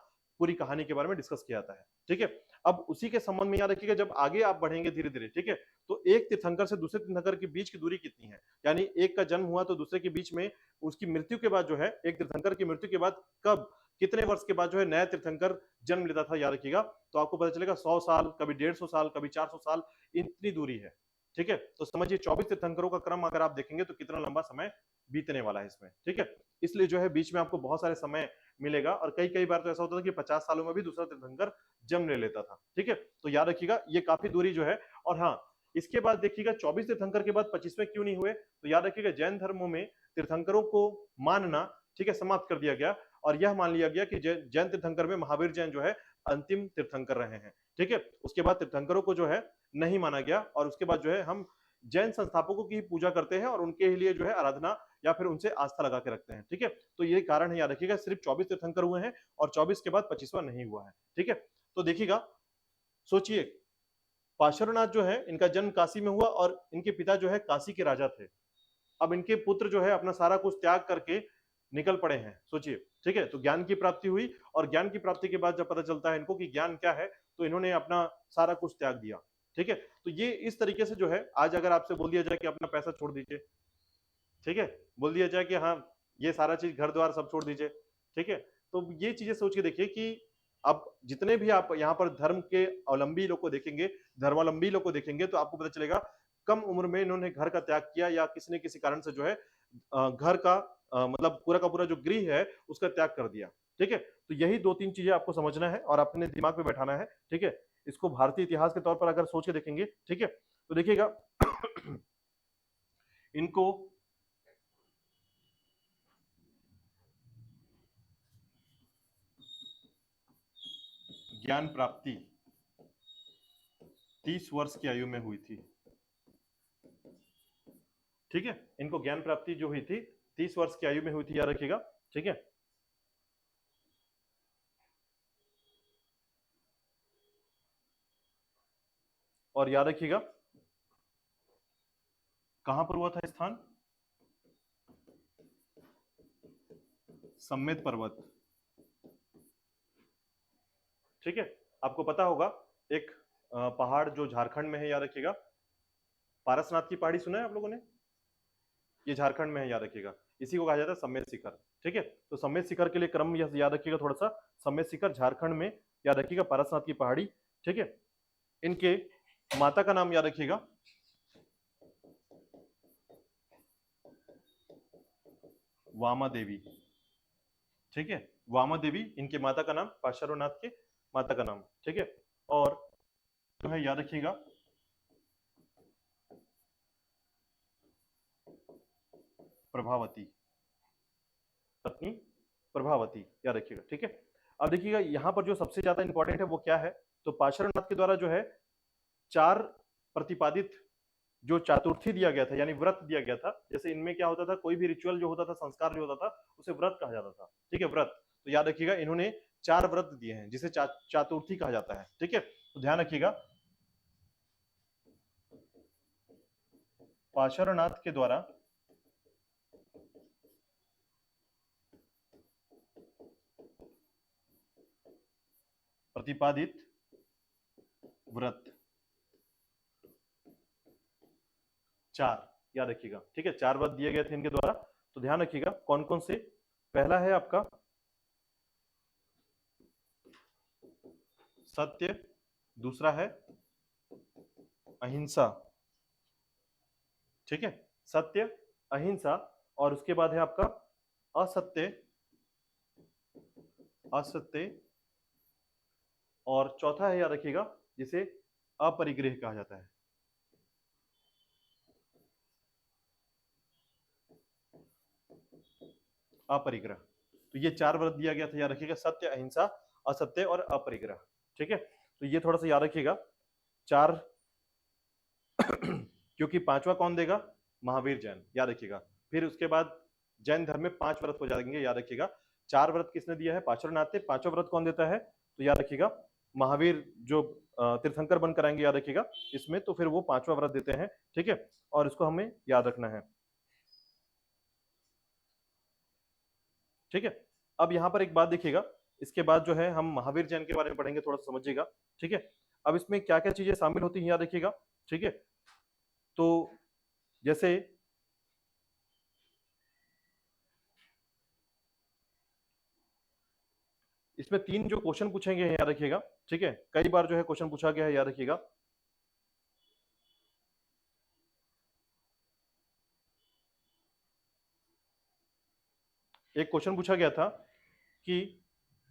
पूरी कहानी के बारे में डिस्कस किया जाता है। ठीक है, अब उसी के संबंध में याद रखिएगा, जब आगे आप बढ़ेंगे धीरे धीरे, ठीक है, तो एक तीर्थंकर से दूसरे तीर्थंकर के बीच की दूरी कितनी है, यानी एक का जन्म हुआ तो दूसरे के बीच में उसकी मृत्यु के बाद जो है, एक तीर्थंकर की मृत्यु के बाद कब, कितने वर्ष के बाद जो है नया तीर्थंकर जन्म लेता था, याद रखिएगा। तो आपको पता चलेगा 100 साल, कभी 150 साल, कभी 400 साल, इतनी दूरी है। ठीक है, तो समझिए 24 तीर्थंकरों का क्रम अगर आप देखेंगे तो कितना लंबा समय बीतने वाला है इसमें। ठीक है, इसलिए जो है बीच में आपको बहुत सारे समय मिलेगा, और कई कई बार तो ऐसा होता था कि 50 सालों में भी दूसरा तीर्थंकर जन्म ले लेता था। ठीक है, तो याद रखिएगा ये काफी दूरी जो है। और हाँ, इसके बाद देखिएगा 24 तीर्थंकर के बाद 25वें क्यों नहीं हुए, तो याद रखिएगा जैन धर्मों में तीर्थंकरों को मानना, ठीक है, समाप्त कर दिया गया, और यह मान लिया गया कि जैन तीर्थंकर में महावीर जैन जो है अंतिम तीर्थंकर रहे हैं। ठीक है, उसके बाद तीर्थंकरों को जो है नहीं माना गया, और उसके बाद जो है हम जैन संस्थापकों की पूजा करते हैं और उनके लिए जो है आराधना या फिर उनसे आस्था लगा के रखते हैं। ठीक है, तो ये कारण है, याद रखिएगा सिर्फ 24 तीर्थंकर हुए हैं और 24 के बाद 25वां नहीं हुआ है। ठीक है, तो देखिएगा, सोचिए पार्श्वनाथ जो है इनका जन्म काशी में हुआ, और इनके पिता जो है काशी के राजा थे। अब इनके पुत्र जो है अपना सारा कुछ त्याग करके निकल पड़े हैं, सोचिए। ठीक है, तो ज्ञान की प्राप्ति हुई, और ज्ञान की प्राप्ति के बाद जब पता चलता है इनको कि ज्ञान क्या है, तो इन्होंने अपना सारा कुछ त्याग दिया। ठीक है, तो ये इस तरीके से जो है, आज अगर आपसे बोल दिया जाए कि अपना पैसा छोड़ दीजिए, ठीक है, बोल दिया जाए कि हाँ ये सारा चीज घर द्वार सब छोड़ दीजिए, ठीक है, तो ये चीजें सोच के देखिए कि अब जितने भी आप यहाँ पर धर्म के अवलंबी लोग को देखेंगे, धर्मावलंबी लोग को देखेंगे, तो आपको पता चलेगा कम उम्र में इन्होंने घर का त्याग किया, या किसी न किसी कारण से जो है घर का मतलब पूरा का पूरा जो गृह है उसका त्याग कर दिया। ठीक है, तो यही दो तीन चीजें आपको समझना है और अपने दिमाग में बैठाना है। ठीक है, इसको भारतीय इतिहास के तौर पर अगर सोच के देखेंगे, ठीक है, तो देखिएगा इनको ज्ञान प्राप्ति 30 वर्ष की आयु में हुई थी। ठीक है, इनको ज्ञान प्राप्ति जो हुई थी 30 वर्ष की आयु में हुई थी, याद रखिएगा। ठीक है, और याद रखिएगा कहां पर हुआ था स्थान? सम्मेद पर्वत। ठीक है, आपको पता होगा एक पहाड़ जो झारखंड में है, याद रखिएगा, पारसनाथ की पहाड़ी सुना है आप लोगों ने? ये झारखंड में है, याद रखिएगा। इसी को कहा जाता है सम्मेद शिखर। ठीक है, तो सम्मेद शिखर के लिए क्रम याद रखिएगा थोड़ा सा। सम्मेद शिखर झारखंड में, याद रखिएगा, पारसनाथ की पहाड़ी। ठीक है, इनके माता का नाम याद रखिएगा, वामा देवी। ठीक है, वामा देवी इनके माता का नाम, पार्श्वनाथ के माता का नाम। ठीक है, और जो है याद रखिएगा प्रभावती, पत्नी प्रभावती, याद रखिएगा। ठीक है, अब देखिएगा यहां पर जो सबसे ज्यादा इंपॉर्टेंट है वो क्या है, तो पार्श्वनाथ के द्वारा जो है 4 प्रतिपादित जो चातुर्थी दिया गया था, यानी व्रत दिया गया था। जैसे इनमें क्या होता था, कोई भी रिचुअल जो होता था, संस्कार जो होता था, उसे व्रत कहा जाता था। ठीक है, व्रत। तो याद रखिएगा इन्होंने 4 व्रत दिए हैं जिसे चातुर्थी कहा जाता है। ठीक है, तो ध्यान रखिएगा पार्श्वनाथ के द्वारा प्रतिपादित व्रत 4, याद रखिएगा। ठीक है, 4 व्रत दिए गए थे इनके द्वारा, तो ध्यान रखिएगा कौन कौन से। पहला है आपका सत्य, दूसरा है अहिंसा। ठीक है, सत्य, अहिंसा, और उसके बाद है आपका असत्य, असत्य, और चौथा है, याद रखिएगा, जिसे अपरिग्रह कहा जाता है। अपरिग्रह। तो ये 4 व्रत दिया गया था, याद रखिएगा, सत्य, अहिंसा, असत्य और अपरिग्रह। ठीक है, तो ये थोड़ा सा याद रखिएगा 4 क्योंकि 5वां कौन देगा? महावीर जैन, याद रखिएगा। फिर उसके बाद जैन धर्म में 5 व्रत हो जाएंगे, याद रखिएगा। 4 व्रत किसने दिया है? पार्श्वनाथ ने। 5वां व्रत कौन देता है? तो याद रखिएगा महावीर जो तीर्थंकर बन कराएंगे, याद रखिएगा इसमें, तो फिर वो 5वां व्रत देते हैं। ठीक है, और इसको हमें याद रखना है। ठीक है, अब यहां पर एक बात देखिएगा, इसके बाद जो है हम महावीर जैन के बारे में पढ़ेंगे, थोड़ा सा समझिएगा। ठीक है, अब इसमें क्या क्या चीजें शामिल होती हैं, याद रखिएगा। ठीक है, तो जैसे इसमें 3 जो क्वेश्चन पूछेंगे, याद रखिएगा। ठीक है, कई बार जो है क्वेश्चन पूछा गया है, याद रखिएगा। एक क्वेश्चन पूछा गया था कि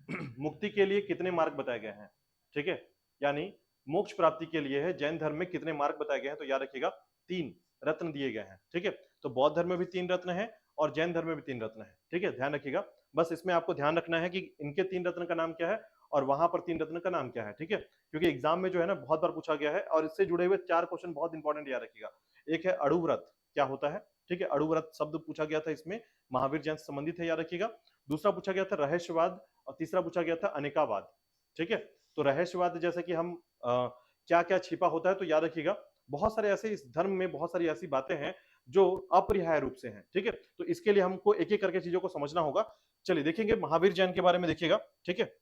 मुक्ति के लिए कितने मार्ग बताए गए हैं। ठीक है, यानी मोक्ष प्राप्ति के लिए है जैन धर्म में कितने मार्ग बताए गए हैं, तो याद रखिएगा 3 रत्न दिए गए हैं। ठीक है, तो बौद्ध धर्म में भी 3 रत्न है और जैन धर्म में भी 3 रत्न है। ठीक है, ध्यान रखिएगा। बस इसमें आपको ध्यान रखना है कि इनके 3 रत्न का नाम क्या है और वहां पर 3 रत्न का नाम क्या है। ठीक है, क्योंकि एग्जाम में जो है ना बहुत बार पूछा गया है, और इससे जुड़े हुए 4 क्वेश्चन बहुत इंपॉर्टेंट, याद रखिएगा। एक है अड़ु व्रत, क्या होता है? ठीक है, अड़ु व्रत शब्द पूछा गया था, इसमें महावीर जैन से संबंधित है, याद रखिएगा। दूसरा पूछा गया था रहस्यवाद, और तीसरा पूछा गया था अनेकावाद। ठीक है, तो रहस्यवाद जैसे कि हम क्या क्या छिपा होता है, तो याद रखिएगा बहुत सारे ऐसे, इस धर्म में बहुत सारी ऐसी बातें हैं जो अपरिहार्य रूप से हैं। ठीक है, तो इसके लिए हमको एक एक करके चीजों को समझना होगा। चलिए देखेंगे महावीर जैन के बारे में, देखिएगा। ठीक है,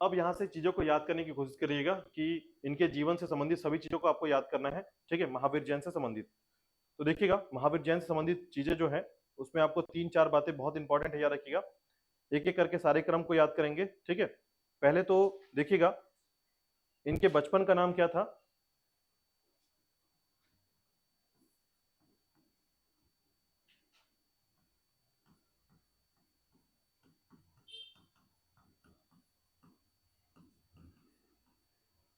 अब यहां से चीजों को याद करने की कोशिश करिएगा कि इनके जीवन से संबंधित सभी चीजों को आपको याद करना है। ठीक है, महावीर जैन से संबंधित, तो देखिएगा महावीर जैन से संबंधित चीजें जो है उसमें आपको 3-4 बातें बहुत इंपॉर्टेंट है, याद रखिएगा। एक एक करके सारे क्रम को याद करेंगे। ठीक है, पहले तो देखिएगा इनके बचपन का नाम क्या था?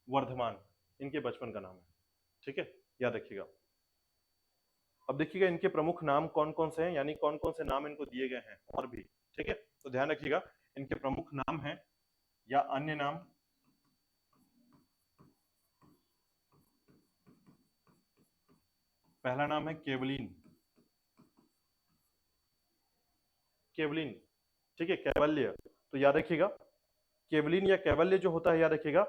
वर्धमान, इनके बचपन का नाम है। ठीक है, याद रखिएगा। अब देखिएगा इनके प्रमुख नाम कौन कौन से हैं, यानी कौन कौन से नाम इनको दिए गए हैं और भी, ठीक है। तो ध्यान रखिएगा इनके प्रमुख नाम हैं या अन्य नाम। पहला नाम है केवलिन, केवलिन, ठीक है, कैवल्य। तो याद रखिएगा केवलिन या कैवल्य जो होता है, याद रखिएगा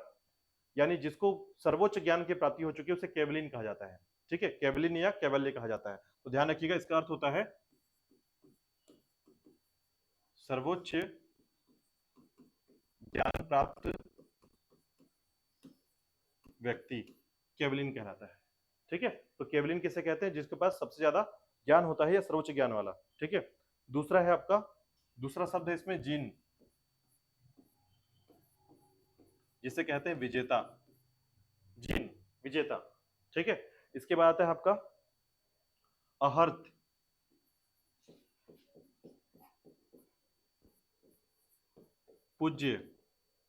यानी जिसको सर्वोच्च ज्ञान की प्राप्ति हो चुकी है उसे केवलिन कहा जाता है, ठीक है, केवलिन या कैवल्य कहा जाता है। तो ध्यान रखिएगा इसका अर्थ होता है सर्वोच्च ज्ञान प्राप्त व्यक्ति केवलिन कहलाता है, ठीक है। तो केवलिन किसे कहते हैं, जिसके पास सबसे ज्यादा ज्ञान होता है या सर्वोच्च ज्ञान वाला, ठीक है। दूसरा है आपका, दूसरा शब्द है इसमें जीन, जिसे कहते हैं विजेता, जीन, विजेता, ठीक है। इसके बाद आता है आपका अहर्त, पूज्य,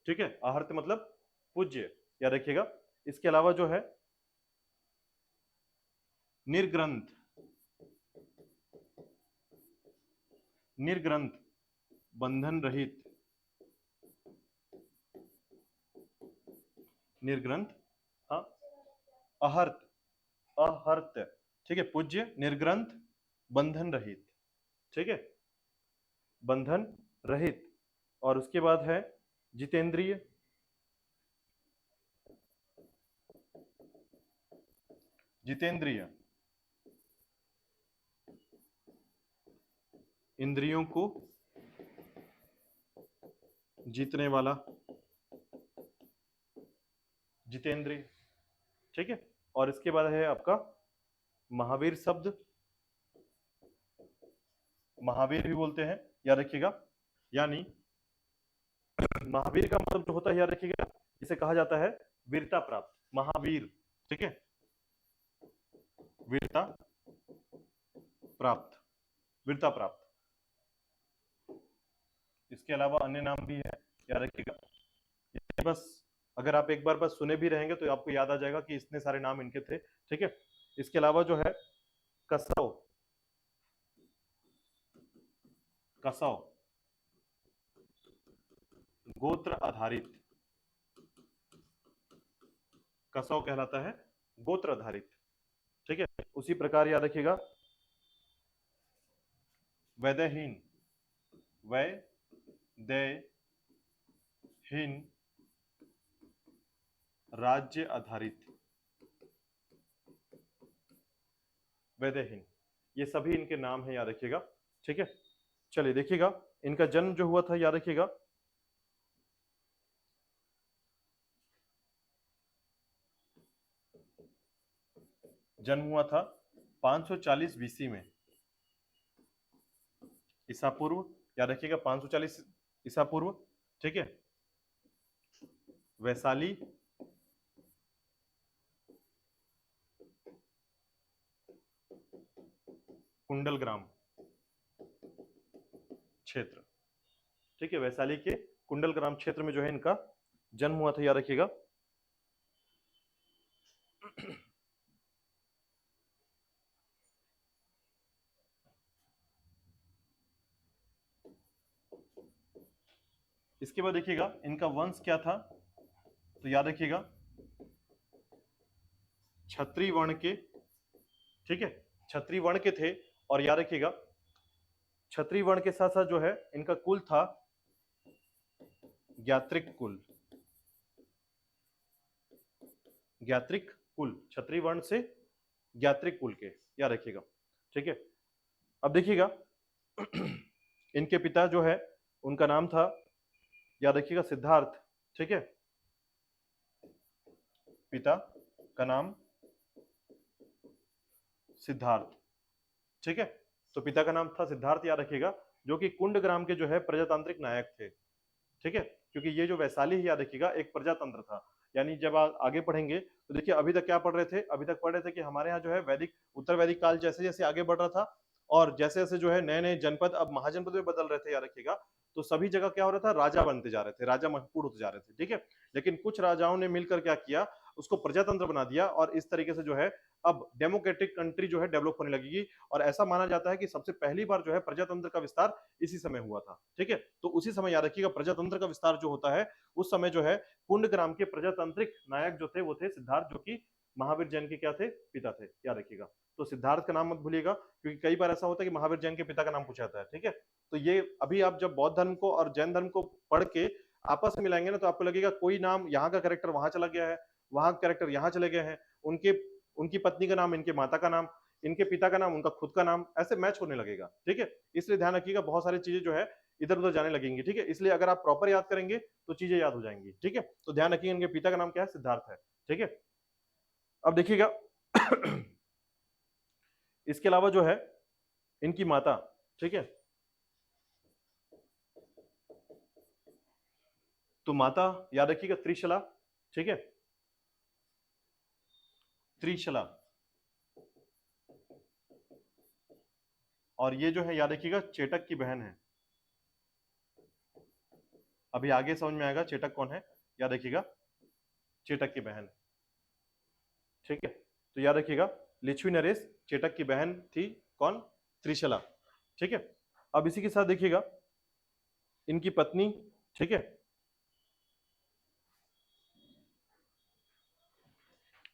ठीक है, अहर्त मतलब पूज्य, याद रखिएगा। इसके अलावा जो है निर्ग्रंथ, निर्ग्रंथ बंधन रहित, निर्ग्रंथ, हाँ, अहर्त, अहर्त, ठीक है, पूज्य, निर्ग्रंथ, बंधन रहित, ठीक है, बंधन रहित। और उसके बाद है जितेंद्रिय, जितेंद्रिय इंद्रियों को जीतने वाला, जितेंद्रिय, ठीक है। और इसके बाद है आपका महावीर शब्द, महावीर भी बोलते हैं, याद रखिएगा, यानी महावीर का मतलब जो होता है, याद रखिएगा, इसे कहा जाता है वीरता प्राप्त, महावीर, ठीक है, वीरता प्राप्त, वीरता प्राप्त। इसके अलावा अन्य नाम भी है, याद रखिएगा। बस अगर आप एक बार बस सुने भी रहेंगे तो आपको याद आ जाएगा कि इतने सारे नाम इनके थे, ठीक है। इसके अलावा जो है कसौ, कसौ गोत्र आधारित, कसौ कहलाता है गोत्र आधारित, ठीक है। उसी प्रकार याद रखिएगा वैदहीन, वैदहीन राज्य आधारित, वैदहीन, ये सभी इनके नाम है, याद रखिएगा, ठीक है। चलिए देखिएगा इनका जन्म जो हुआ था, याद रखिएगा जन्म हुआ था 540 बीसी में, ईसा पूर्व, याद रखिएगा 540 ईसा पूर्व, ठीक है। वैशाली कुंडलग्राम क्षेत्र, ठीक है, वैशाली के कुंडलग्राम क्षेत्र में जो है इनका जन्म हुआ था, याद रखिएगा। इसके बाद देखिएगा इनका वंश क्या था, तो याद रखिएगा क्षत्रिय वर्ण के, ठीक है, क्षत्रिय वर्ण के थे। और याद रखिएगा क्षत्रिय वर्ण के साथ साथ जो है इनका कुल था ज्ञात्रिक कुल, ज्ञात्रिक कुल, क्षत्रिय वर्ण से ज्ञात्रिक कुल के, याद रखिएगा, ठीक है। अब देखिएगा इनके पिता जो है उनका नाम था, याद रखिएगा सिद्धार्थ, ठीक है, पिता का नाम सिद्धार्थ, ठीक है। तो पिता का नाम था सिद्धार्थ, याद रखिएगा, जो कि कुंडग्राम के जो है प्रजातांत्रिक नायक थे, ठीक है। क्योंकि ये जो वैशाली है, याद रखिएगा, एक प्रजातंत्र था। यानी जब आप आगे पढ़ेंगे तो देखिए अभी तक क्या पढ़ रहे थे, अभी तक पढ़ रहे थे कि हमारे यहाँ जो है वैदिक, उत्तर वैदिक काल जैसे जैसे आगे बढ़ रहा था और जैसे जैसे जो है नए नए जनपद अब महाजनपद में बदल रहे थे, याद रखिएगा, तो सभी जगह क्या हो रहा था, राजा बनते जा रहे थे, राजा महत्वपूर्ण होते जा रहे थे, ठीक है। लेकिन कुछ राजाओं ने मिलकर क्या किया, उसको प्रजातंत्र बना दिया और इस तरीके से जो है अब डेमोक्रेटिक कंट्री जो है डेवलप होने लगेगी। और ऐसा माना जाता है कि सबसे पहली बार जो है प्रजातंत्र का विस्तार इसी समय हुआ था। ठीक है, तो उसी समय याद रखिएगा प्रजातंत्र का विस्तार जो होता है उस समय जो है कुंडग्राम के प्रजातांत्रिक नायक जो थे वो थे सिद्धार्थ, जो कि महावीर जैन के क्या थे, पिता थे, याद रखिएगा। तो सिद्धार्थ का नाम मत भूलिएगा, क्योंकि कई बार ऐसा होता है कि महावीर जैन के पिता का नाम पूछा जाता है। ठीक है, तो ये अभी आप जब बौद्ध धर्म को और जैन धर्म को पढ़ के आपस में मिलाएंगे ना, तो आपको लगेगा कोई नाम यहाँ का कैरेक्टर वहां चला गया है, वहां कैरेक्टर यहाँ चले गए हैं, उनके उनकी पत्नी का नाम इनके माता का नाम, इनके पिता का नाम उनका खुद का नाम, ऐसे मैच होने लगेगा। ठीक है, इसलिए ध्यान रखिएगा बहुत सारी चीजें जो है इधर उधर जाने लगेंगी। ठीक है, इसलिए अगर आप प्रॉपर याद करेंगे तो चीजें याद हो जाएंगी। ठीक है, तो ध्यान रखिए इनके पिता का नाम क्या है, सिद्धार्थ है। ठीक है, अब देखिएगा इसके अलावा जो है इनकी माता, ठीक है, तो माता याद रखिएगा त्रिशला। ठीक है, त्रिशला, और ये जो है याद रखिएगा चेटक की बहन है। अभी आगे समझ में आएगा चेटक कौन है, याद रखिएगा चेटक की बहन। ठीक है, तो याद रखिएगा लिच्छवी नरेश चेटक की बहन थी, कौन, त्रिशला। ठीक है, अब इसी के साथ देखिएगा इनकी पत्नी, ठीक है,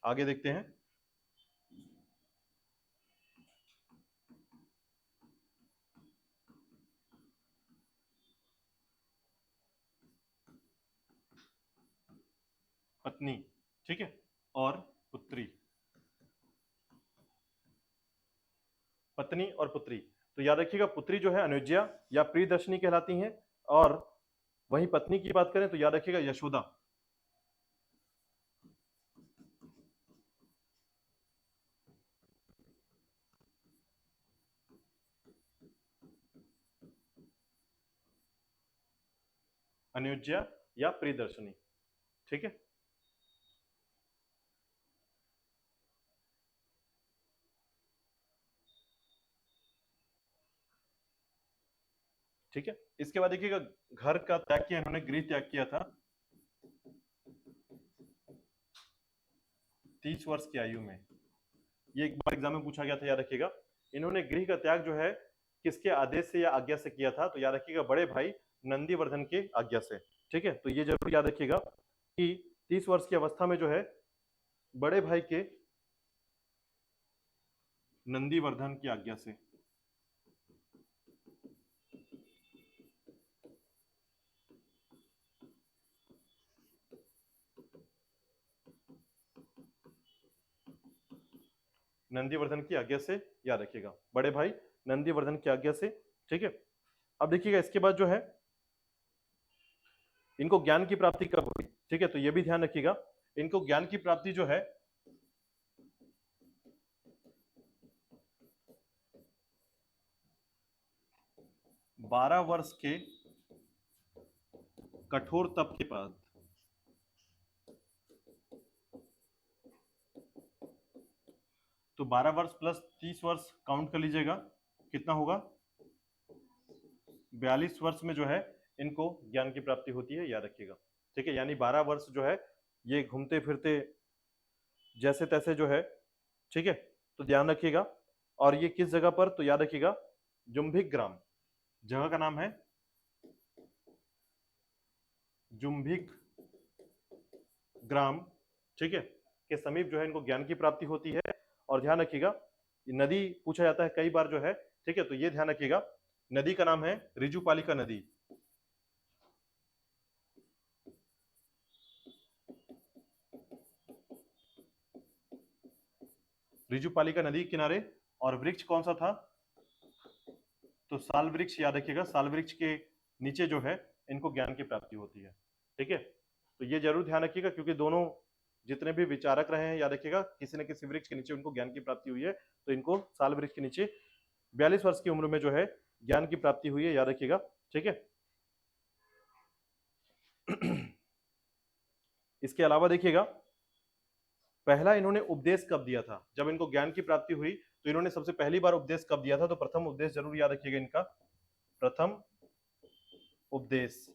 आगे देखते हैं। पत्नी, ठीक है, और पुत्री, पत्नी और पुत्री, तो याद रखिएगा पुत्री जो है अनुज्या या प्रियदर्शनी कहलाती हैं, और वहीं पत्नी की बात करें तो याद रखिएगा यशोदा। अनुज्या या प्रियदर्शनी। ठीक है, ठीक है, इसके बाद देखिएगा घर का त्याग किया इन्होंने, गृह त्याग किया था 30 वर्ष की आयु में। ये एक बार एग्जाम में पूछा गया था, याद रखिएगा। इन्होंने गृह का त्याग जो है किसके आदेश से या आज्ञा से किया था, तो याद रखिएगा बड़े भाई नंदीवर्धन के आज्ञा से। ठीक है, तो ये जरूर याद रखिएगा कि 30 वर्ष की अवस्था में जो है बड़े भाई के नंदीवर्धन की आज्ञा से। नंदीवर्धन की आज्ञा से, याद रखिएगा बड़े भाई नंदीवर्धन की आज्ञा से। ठीक है, अब देखिएगा इसके बाद जो है इनको ज्ञान की प्राप्ति कब हुई। ठीक है, तो ये भी ध्यान रखिएगा इनको ज्ञान की प्राप्ति जो है 12 वर्ष के कठोर तप के बाद। तो 12 वर्ष प्लस 30 वर्ष काउंट कर लीजिएगा, कितना होगा, 42 वर्ष में जो है इनको ज्ञान की प्राप्ति होती है, याद रखिएगा। ठीक है, यानी 12 वर्ष जो है ये घूमते फिरते जैसे तैसे जो है, ठीक है, तो ध्यान रखिएगा। और ये किस जगह पर, तो याद रखिएगा जुम्भिक ग्राम, जगह का नाम है जुम्भिक ग्राम, ठीक है, के समीप जो है इनको ज्ञान की प्राप्ति होती है। और ध्यान रखिएगा नदी पूछा जाता है कई बार जो है, ठीक है, तो ये ध्यान रखिएगा नदी का नाम है रिजुपालिका नदी। रिजुपालिका नदी के किनारे, और वृक्ष कौन सा था, तो साल वृक्ष, याद रखिएगा साल वृक्ष के नीचे जो है इनको ज्ञान की प्राप्ति होती है। ठीक है, तो ये जरूर ध्यान रखिएगा क्योंकि दोनों जितने भी विचारक रहे हैं, याद रखिएगा किसी न किसी वृक्ष के नीचे उनको ज्ञान की प्राप्ति हुई है, तो इनको साल वृक्ष के नीचे 42 वर्ष की उम्र में जो है ज्ञान की प्राप्ति हुई है, याद रखिएगा। ठीक है, इसके अलावा देखिएगा पहला इन्होंने उपदेश कब दिया था, जब इनको ज्ञान की प्राप्ति हुई तो इन्होंने सबसे पहली बार उपदेश कब दिया था, तो प्रथम उपदेश जरूर याद रखिएगा इनका, प्रथम उपदेश।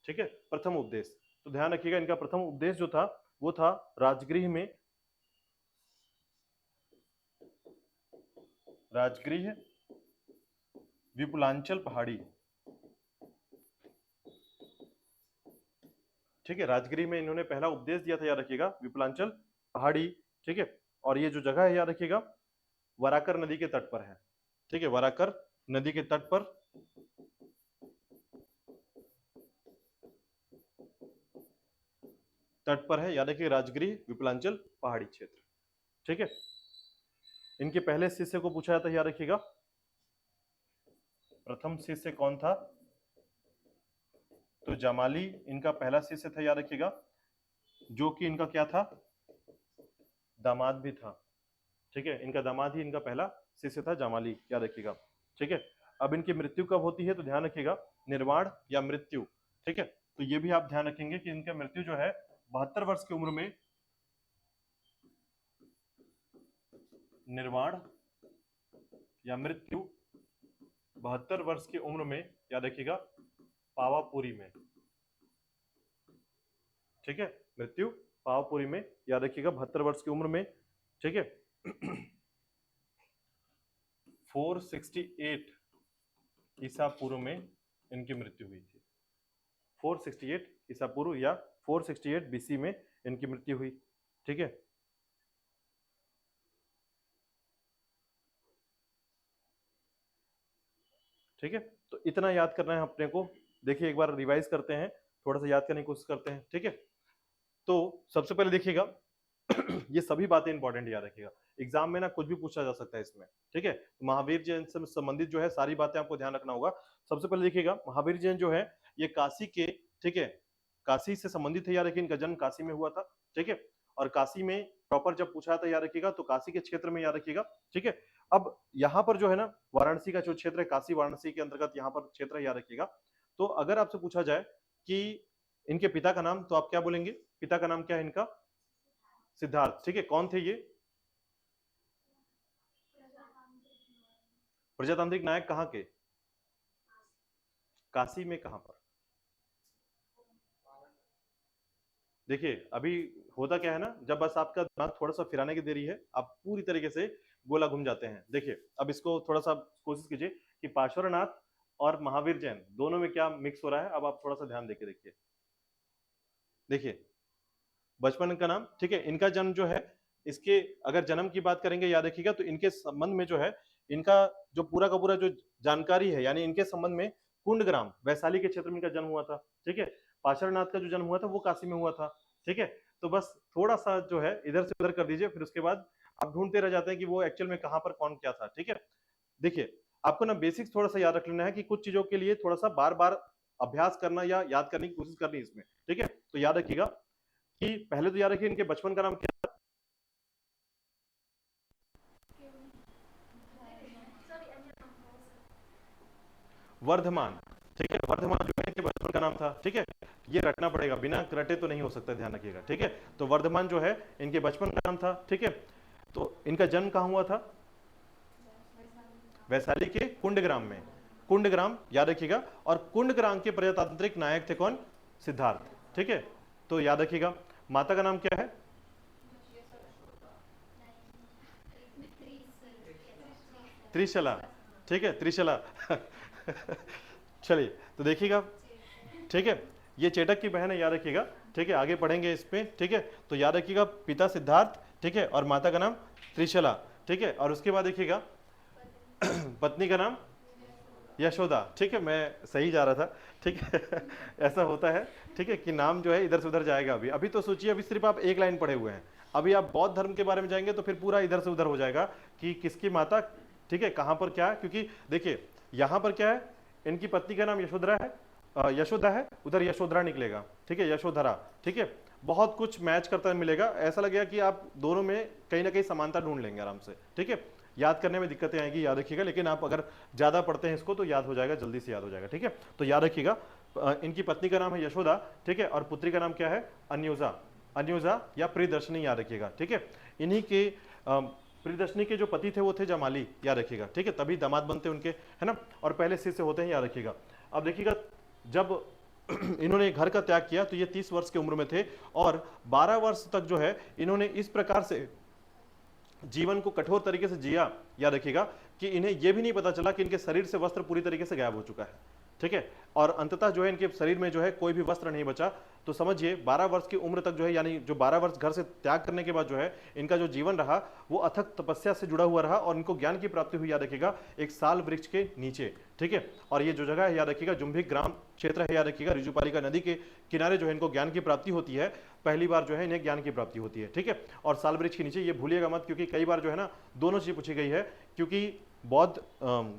ठीक है, प्रथम उपदेश तो ध्यान रखिएगा इनका प्रथम उपदेश जो था वो था राजगृह में, राजगृह विपुलांचल पहाड़ी। ठीक है, राजगृह में इन्होंने पहला उपदेश दिया था, याद रखिएगा, विपुलांचल पहाड़ी। ठीक है, और ये जो जगह है याद रखिएगा वराकर नदी के तट पर है। ठीक है, वराकर नदी के तट पर है, याद रखिए राजगृह विपुलांचल पहाड़ी क्षेत्र। ठीक है, इनके पहले शिष्य को पूछा जाता है, याद रखिएगा प्रथम शिष्य कौन था, तो जमाली इनका पहला शिष्य था, याद रखिएगा, जो कि इनका क्या था, दामाद भी था। ठीक है, इनका दामाद ही इनका पहला शिष्य था, जमाली, याद रखिएगा। ठीक है, अब इनकी मृत्यु कब होती है, तो ध्यान रखिएगा निर्वाण या मृत्यु। ठीक है, तो ये भी आप ध्यान रखेंगे कि इनका मृत्यु जो है 72 वर्ष की उम्र में, निर्वाण या मृत्यु 72 वर्ष की उम्र में, याद रखिएगा पावापुरी में। ठीक है, मृत्यु पावापुरी में, याद रखिएगा 72 वर्ष की उम्र में। ठीक है, 468 ईसा पूर्व में इनकी मृत्यु हुई थी। 468 ईसा पूर्व या 468 बीसी में इनकी मृत्यु हुई। ठीक है, ठीक है, तो इतना याद करना है अपने को। देखिए एक बार रिवाइज करते हैं, थोड़ा सा याद करने की कोशिश करते हैं। ठीक है, तो सबसे पहले देखिएगा ये सभी बातें इंपॉर्टेंट याद रखिएगा, एग्जाम में ना कुछ भी पूछा जा सकता है इसमें। ठीक है, महावीर जैन से संबंधित जो है सारी बातें आपको ध्यान रखना होगा। सबसे पहले देखिएगा महावीर जैन जो है ये काशी के, ठीक है, काशी से संबंधित है, याद रखिए इनका जन्म काशी में हुआ था। ठीक है, और काशी में प्रॉपर जब पूछा था याद रखिएगा तो काशी के क्षेत्र में, याद रखिएगा। ठीक है, अब यहाँ पर जो है ना वाराणसी का जो क्षेत्र है, काशी वाराणसी के अंतर्गत यहाँ पर क्षेत्र है, याद रखिएगा। तो अगर आपसे पूछा जाए कि इनके पिता का नाम, तो आप क्या बोलेंगे, पिता का नाम क्या है इनका, सिद्धार्थ। ठीक है, कौन थे ये, प्रजातांत्रिक नायक कहाँ के, काशी में, कहां पर, देखिए अभी होता क्या है ना, जब बस आपका दिमाग थोड़ा सा फिराने की देरी है, आप पूरी तरीके से गोला घूम जाते हैं। देखिए अब इसको थोड़ा सा कोशिश कीजिए कि पार्श्वनाथ और महावीर जैन दोनों में क्या मिक्स हो रहा है। अब आप थोड़ा सा ध्यान देके देखिए, देखिए बचपन का नाम। ठीक है, इनका जन्म जो है, इसके अगर जन्म की बात करेंगे याद रखिएगा तो इनके संबंध में जो है, इनका जो पूरा का पूरा जो जानकारी है, यानी इनके संबंध में कुंडग्राम वैशाली के क्षेत्र में इनका जन्म हुआ था। ठीक है, पार्श्वनाथ का जो जन्म हुआ था वो काशी में हुआ था। ठीक है, तो बस थोड़ा सा जो है इधर से उधर कर दीजिए, फिर उसके बाद आप ढूंढते रह जाते हैं कि वो एक्चुअल में कहां पर कौन क्या था। ठीक है, देखिए आपको ना बेसिक्स थोड़ा सा याद रख लेना है कि कुछ चीजों के लिए थोड़ा सा बार बार अभ्यास करना या याद करने की कोशिश करनी इसमें। ठीक है, तो याद रखिएगा कि पहले तो याद रखिए इनके बचपन का नाम क्या था, वर्धमान। ठीक है, वर्धमान जो है इनके बचपन का नाम था। ठीक है, ये रटना पड़ेगा, बिना रटे तो नहीं हो सकता, ध्यान रखिएगा। ठीक है, तो वर्धमान जो है इनके बचपन का नाम था। ठीक है, तो इनका जन्म कहाँ हुआ था, वैशाली के कुंडग्राम में, कुंडग्राम याद रखिएगा। और कुंडग्राम के प्रजातांत्रिक नायक थे कौन, सिद्धार्थ। ठीक है, तो याद रखिएगा माता का नाम क्या है, त्रिशला। ठीक है, त्रिशला चलिए तो देखिएगा। ठीक है, ये चेटक की बहन है, याद रखिएगा। ठीक है, आगे पढ़ेंगे इस पे। ठीक है, तो याद रखिएगा पिता सिद्धार्थ, ठीक है, और माता का नाम त्रिशला। ठीक है, और उसके बाद देखिएगा पत्नी का नाम यशोदा। ठीक है, मैं सही जा रहा था। ठीक है ऐसा होता है। ठीक है, कि नाम जो है इधर से उधर जाएगा। अभी अभी तो सोचिए, अभी सिर्फ आप एक लाइन पढ़े हुए हैं, अभी आप बौद्ध धर्म के बारे में जाएंगे तो फिर पूरा इधर से उधर हो जाएगा कि किसकी माता, ठीक है, कहां पर क्या है। क्योंकि देखिए यहां पर क्या है, इनकी पत्नी का नाम यशोधरा है, यशोदा है, उधर यशोधरा निकलेगा। ठीक है, यशोधरा। ठीक है, बहुत कुछ मैच करता मिलेगा, ऐसा लगेगा कि आप दोनों में कहीं ना कहीं समानता ढूंढ लेंगे आराम से। ठीक है, याद करने में दिक्कतें आएंगी, याद रखिएगा, लेकिन आप अगर ज्यादा पढ़ते हैं इसको तो याद हो जाएगा, जल्दी से याद हो जाएगा। ठीक है, तो याद रखिएगा इनकी पत्नी का नाम है यशोदा। ठीक है, और पुत्री का नाम क्या है, अन्योजा, अन्योजा या प्रियदर्शनी, याद रखिएगा। ठीक है, इन्हीं के प्रियदर्शनी के जो पति थे वो थे जमाली, याद रखिएगा। ठीक है, तभी दामाद बनते उनके, है ना, और पहले शिष्य होते हैं, याद रखिएगा। अब देखिएगा जब इन्होंने घर का त्याग किया तो ये 30 वर्ष की उम्र में थे, और 12 वर्ष तक जो है इन्होंने इस प्रकार से जीवन को कठोर तरीके से जिया। याद रखिएगा कि इन्हें यह भी नहीं पता चला कि इनके शरीर से वस्त्र पूरी तरीके से गायब हो चुका है, ठीक है, और अंततः जो है इनके शरीर में जो है कोई भी वस्त्र नहीं बचा। तो समझिए 12 वर्ष की उम्र तक जो है, यानी जो 12 वर्ष घर से त्याग करने के बाद जो है इनका जो जीवन रहा वो अथक तपस्या से जुड़ा हुआ रहा, और इनको ज्ञान की प्राप्ति हुई, याद रखिएगा, एक साल वृक्ष के नीचे, ठीक है। और ये जो जगह है, याद रखिएगा, जुम्भिक ग्राम क्षेत्र है, याद रखिएगा, ऋजुपालिका नदी के किनारे जो है इनको ज्ञान की प्राप्ति होती है, पहली बार जो है इन्हें ज्ञान की प्राप्ति होती है, ठीक है। और साल वृक्ष के नीचे, ये भूलिएगा मत, क्योंकि कई बार जो है ना दोनों चीज पूछी गई है, क्योंकि बौद्ध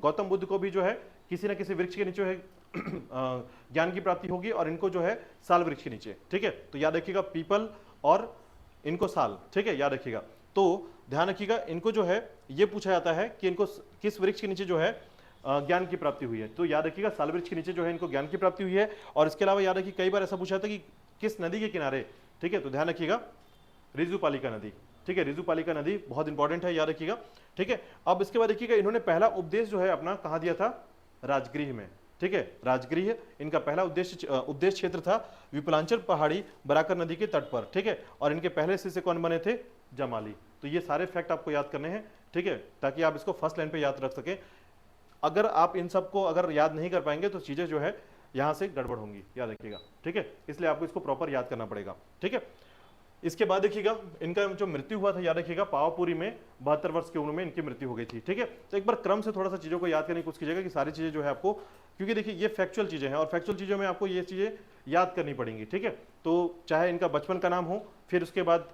गौतम बुद्ध को भी जो है किसी न किसी वृक्ष के नीचे है ज्ञान की प्राप्ति होगी, और इनको जो है साल वृक्ष के नीचे, ठीक है। तो याद रखिएगा पीपल और इनको साल, ठीक है, याद रखिएगा। तो ध्यान रखिएगा, इनको जो है ये पूछा जाता है कि इनको किस वृक्ष के नीचे जो है ज्ञान की प्राप्ति हुई है। तो याद रखिएगा साल वृक्ष के नीचे जो है इनको ज्ञान की प्राप्ति हुई है। और इसके अलावा याद रखिए कई बार ऐसा पूछा जाता है कि किस नदी के किनारे, ठीक है। तो ध्यान रखिएगा ऋजुपालिका नदी, ठीक है, ऋजुपालिका नदी बहुत इंपॉर्टेंट है, याद रखिएगा, ठीक है। अब इसके बाद देखिएगा इन्होंने पहला उपदेश जो है अपना कहाँ दिया था, राजगृह में, ठीक है। राजगृह इनका पहला उपदेश क्षेत्र था, विपलांचल पहाड़ी बराकर नदी के तट पर, ठीक है। और इनके पहले शिष्य कौन बने थे, जमाली। तो ये सारे फैक्ट आपको याद करने हैं, ठीक है, ताकि आप इसको फर्स्ट लाइन पे याद रख सकें। अगर आप इन सबको अगर याद नहीं कर पाएंगे तो चीजें जो है यहां से गड़बड़ होंगी, याद रखिएगा, ठीक है। इसलिए आपको इसको प्रॉपर याद करना पड़ेगा, ठीक है। इसके बाद देखिएगा इनका जो मृत्यु हुआ था, याद रखिएगा पावापुरी में 72 वर्ष की उम्र में इनकी मृत्यु हो गई थी, ठीक है। तो एक बार क्रम से थोड़ा सा चीजों को याद करने की कोशिश कीजिएगा कि सारी चीजें जो है आपको, क्योंकि देखिए ये फैक्चुअल चीजें हैं और फैक्चुअल चीजों में आपको ये चीजें याद करनी पड़ेंगी, ठीक है। तो चाहे इनका बचपन का नाम हो, फिर उसके बाद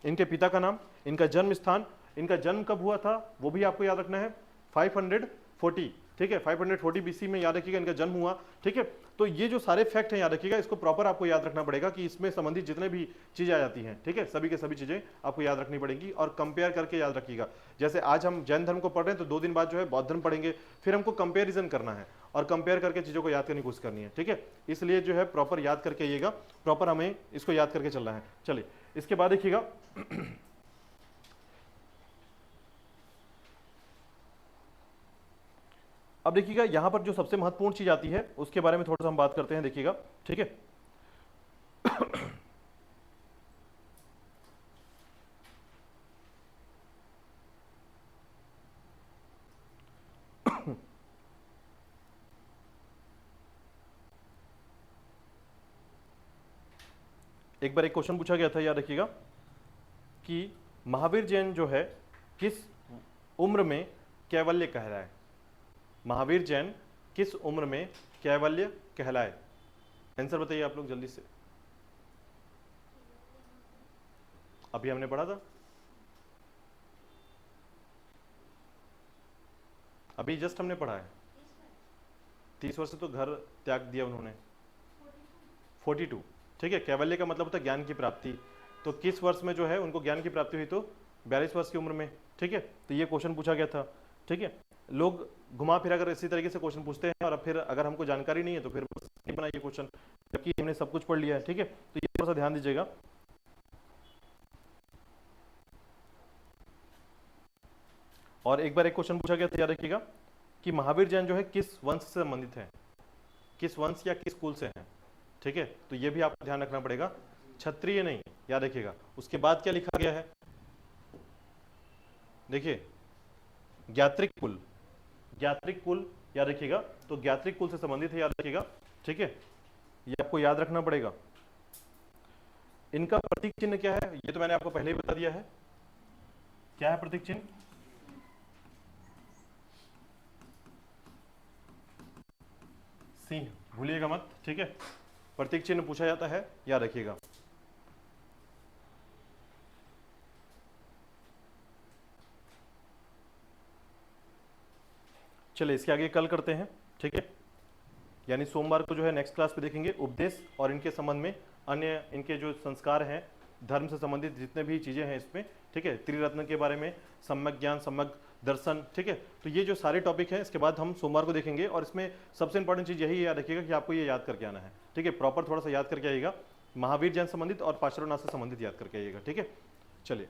इनके पिता का नाम, इनका जन्म स्थान, इनका जन्म कब हुआ था वो भी आपको याद रखना है, 540, ठीक है, 540 BC में याद रखिएगा इनका जन्म हुआ, ठीक है। तो ये जो सारे फैक्ट हैं, याद रखिएगा, इसको प्रॉपर आपको याद रखना पड़ेगा कि इसमें संबंधित जितने भी चीजें आ जाती हैं, ठीक है, सभी के सभी चीजें आपको याद रखनी पड़ेंगी और कंपेयर करके याद रखिएगा। जैसे आज हम जैन धर्म को पढ़ रहे हैं तो 2 दिन बाद जो है बौद्ध धर्म पढ़ेंगे, फिर हमको कंपेरिजन करना है और कंपेयर करके चीजों को याद करने की कोशिश करनी है, ठीक है। इसलिए जो है प्रॉपर याद करके आइएगा, प्रॉपर हमें इसको याद करके चलना है। चलिए इसके बाद देखिएगा अब देखिएगा यहां पर जो सबसे महत्वपूर्ण चीज आती है उसके बारे में थोड़ा सा हम बात करते हैं, देखिएगा, ठीक है। एक बार एक क्वेश्चन पूछा गया था, याद रखिएगा, कि महावीर जैन जो है किस उम्र में कैवल्य कहलाए। महावीर जैन किस उम्र में कैवल्य कहलाए? आंसर बताइए आप लोग जल्दी से। अभी हमने पढ़ा था, अभी जस्ट हमने पढ़ा है, 30 वर्ष से तो घर त्याग दिया उन्होंने, 42, ठीक है। कैवल्य का मतलब होता है ज्ञान की प्राप्ति। तो किस वर्ष में जो है उनको ज्ञान की प्राप्ति हुई? तो 42 वर्ष की उम्र में, ठीक है। तो ये क्वेश्चन पूछा गया था, ठीक है। लोग घुमा फिरा कर इसी तरीके से क्वेश्चन पूछते हैं और फिर अगर हमको जानकारी नहीं है तो फिर नहीं बना ये क्वेश्चन, जबकि हमने सब कुछ पढ़ लिया है, ठीक है। तो ये थोड़ा सा ध्यान दीजिएगा। और एक बार एक क्वेश्चन पूछा गया था, याद रखिएगा, कि महावीर जैन जो है किस वंश से संबंधित है, किस वंश या किस कुल से हैं, ठीक है। तो ये भी आपको ध्यान रखना पड़ेगा, क्षत्रिय नहीं, याद रखिएगा। उसके बाद क्या लिखा गया है, देखिए, ज्ञात्रिक कुल, ज्ञात्रिक कुल, याद रखिएगा। तो ज्ञात्रिक कुल से संबंधित है, याद रखिएगा, ठीक है। ये आपको याद रखना पड़ेगा। इनका प्रतीक चिन्ह क्या है ये तो मैंने आपको पहले ही बता दिया है। क्या है प्रतीक चिन्ह? सिंह, भूलिएगा मत, ठीक है। प्रतीक चिन्ह पूछा जाता है, याद रखिएगा। चलिए इसके आगे कल करते हैं, ठीक है। यानी सोमवार को जो है नेक्स्ट क्लास पे देखेंगे उपदेश और इनके संबंध में अन्य इनके जो संस्कार हैं, धर्म से संबंधित जितने भी चीजें हैं इसमें, ठीक है। त्रिरत्न के बारे में, सम्यक ज्ञान, सम्यक दर्शन, ठीक है। तो ये जो सारे टॉपिक हैं इसके बाद हम सोमवार को देखेंगे और इसमें सबसे इंपॉर्टेंट चीज यही याद रखिएगा कि आपको ये याद करके आना है, ठीक है। प्रॉपर थोड़ा सा याद करके आइएगा, महावीर जैन संबंधित और पार्श्वनाथ से संबंधित याद करके आइएगा, ठीक है। चलिए।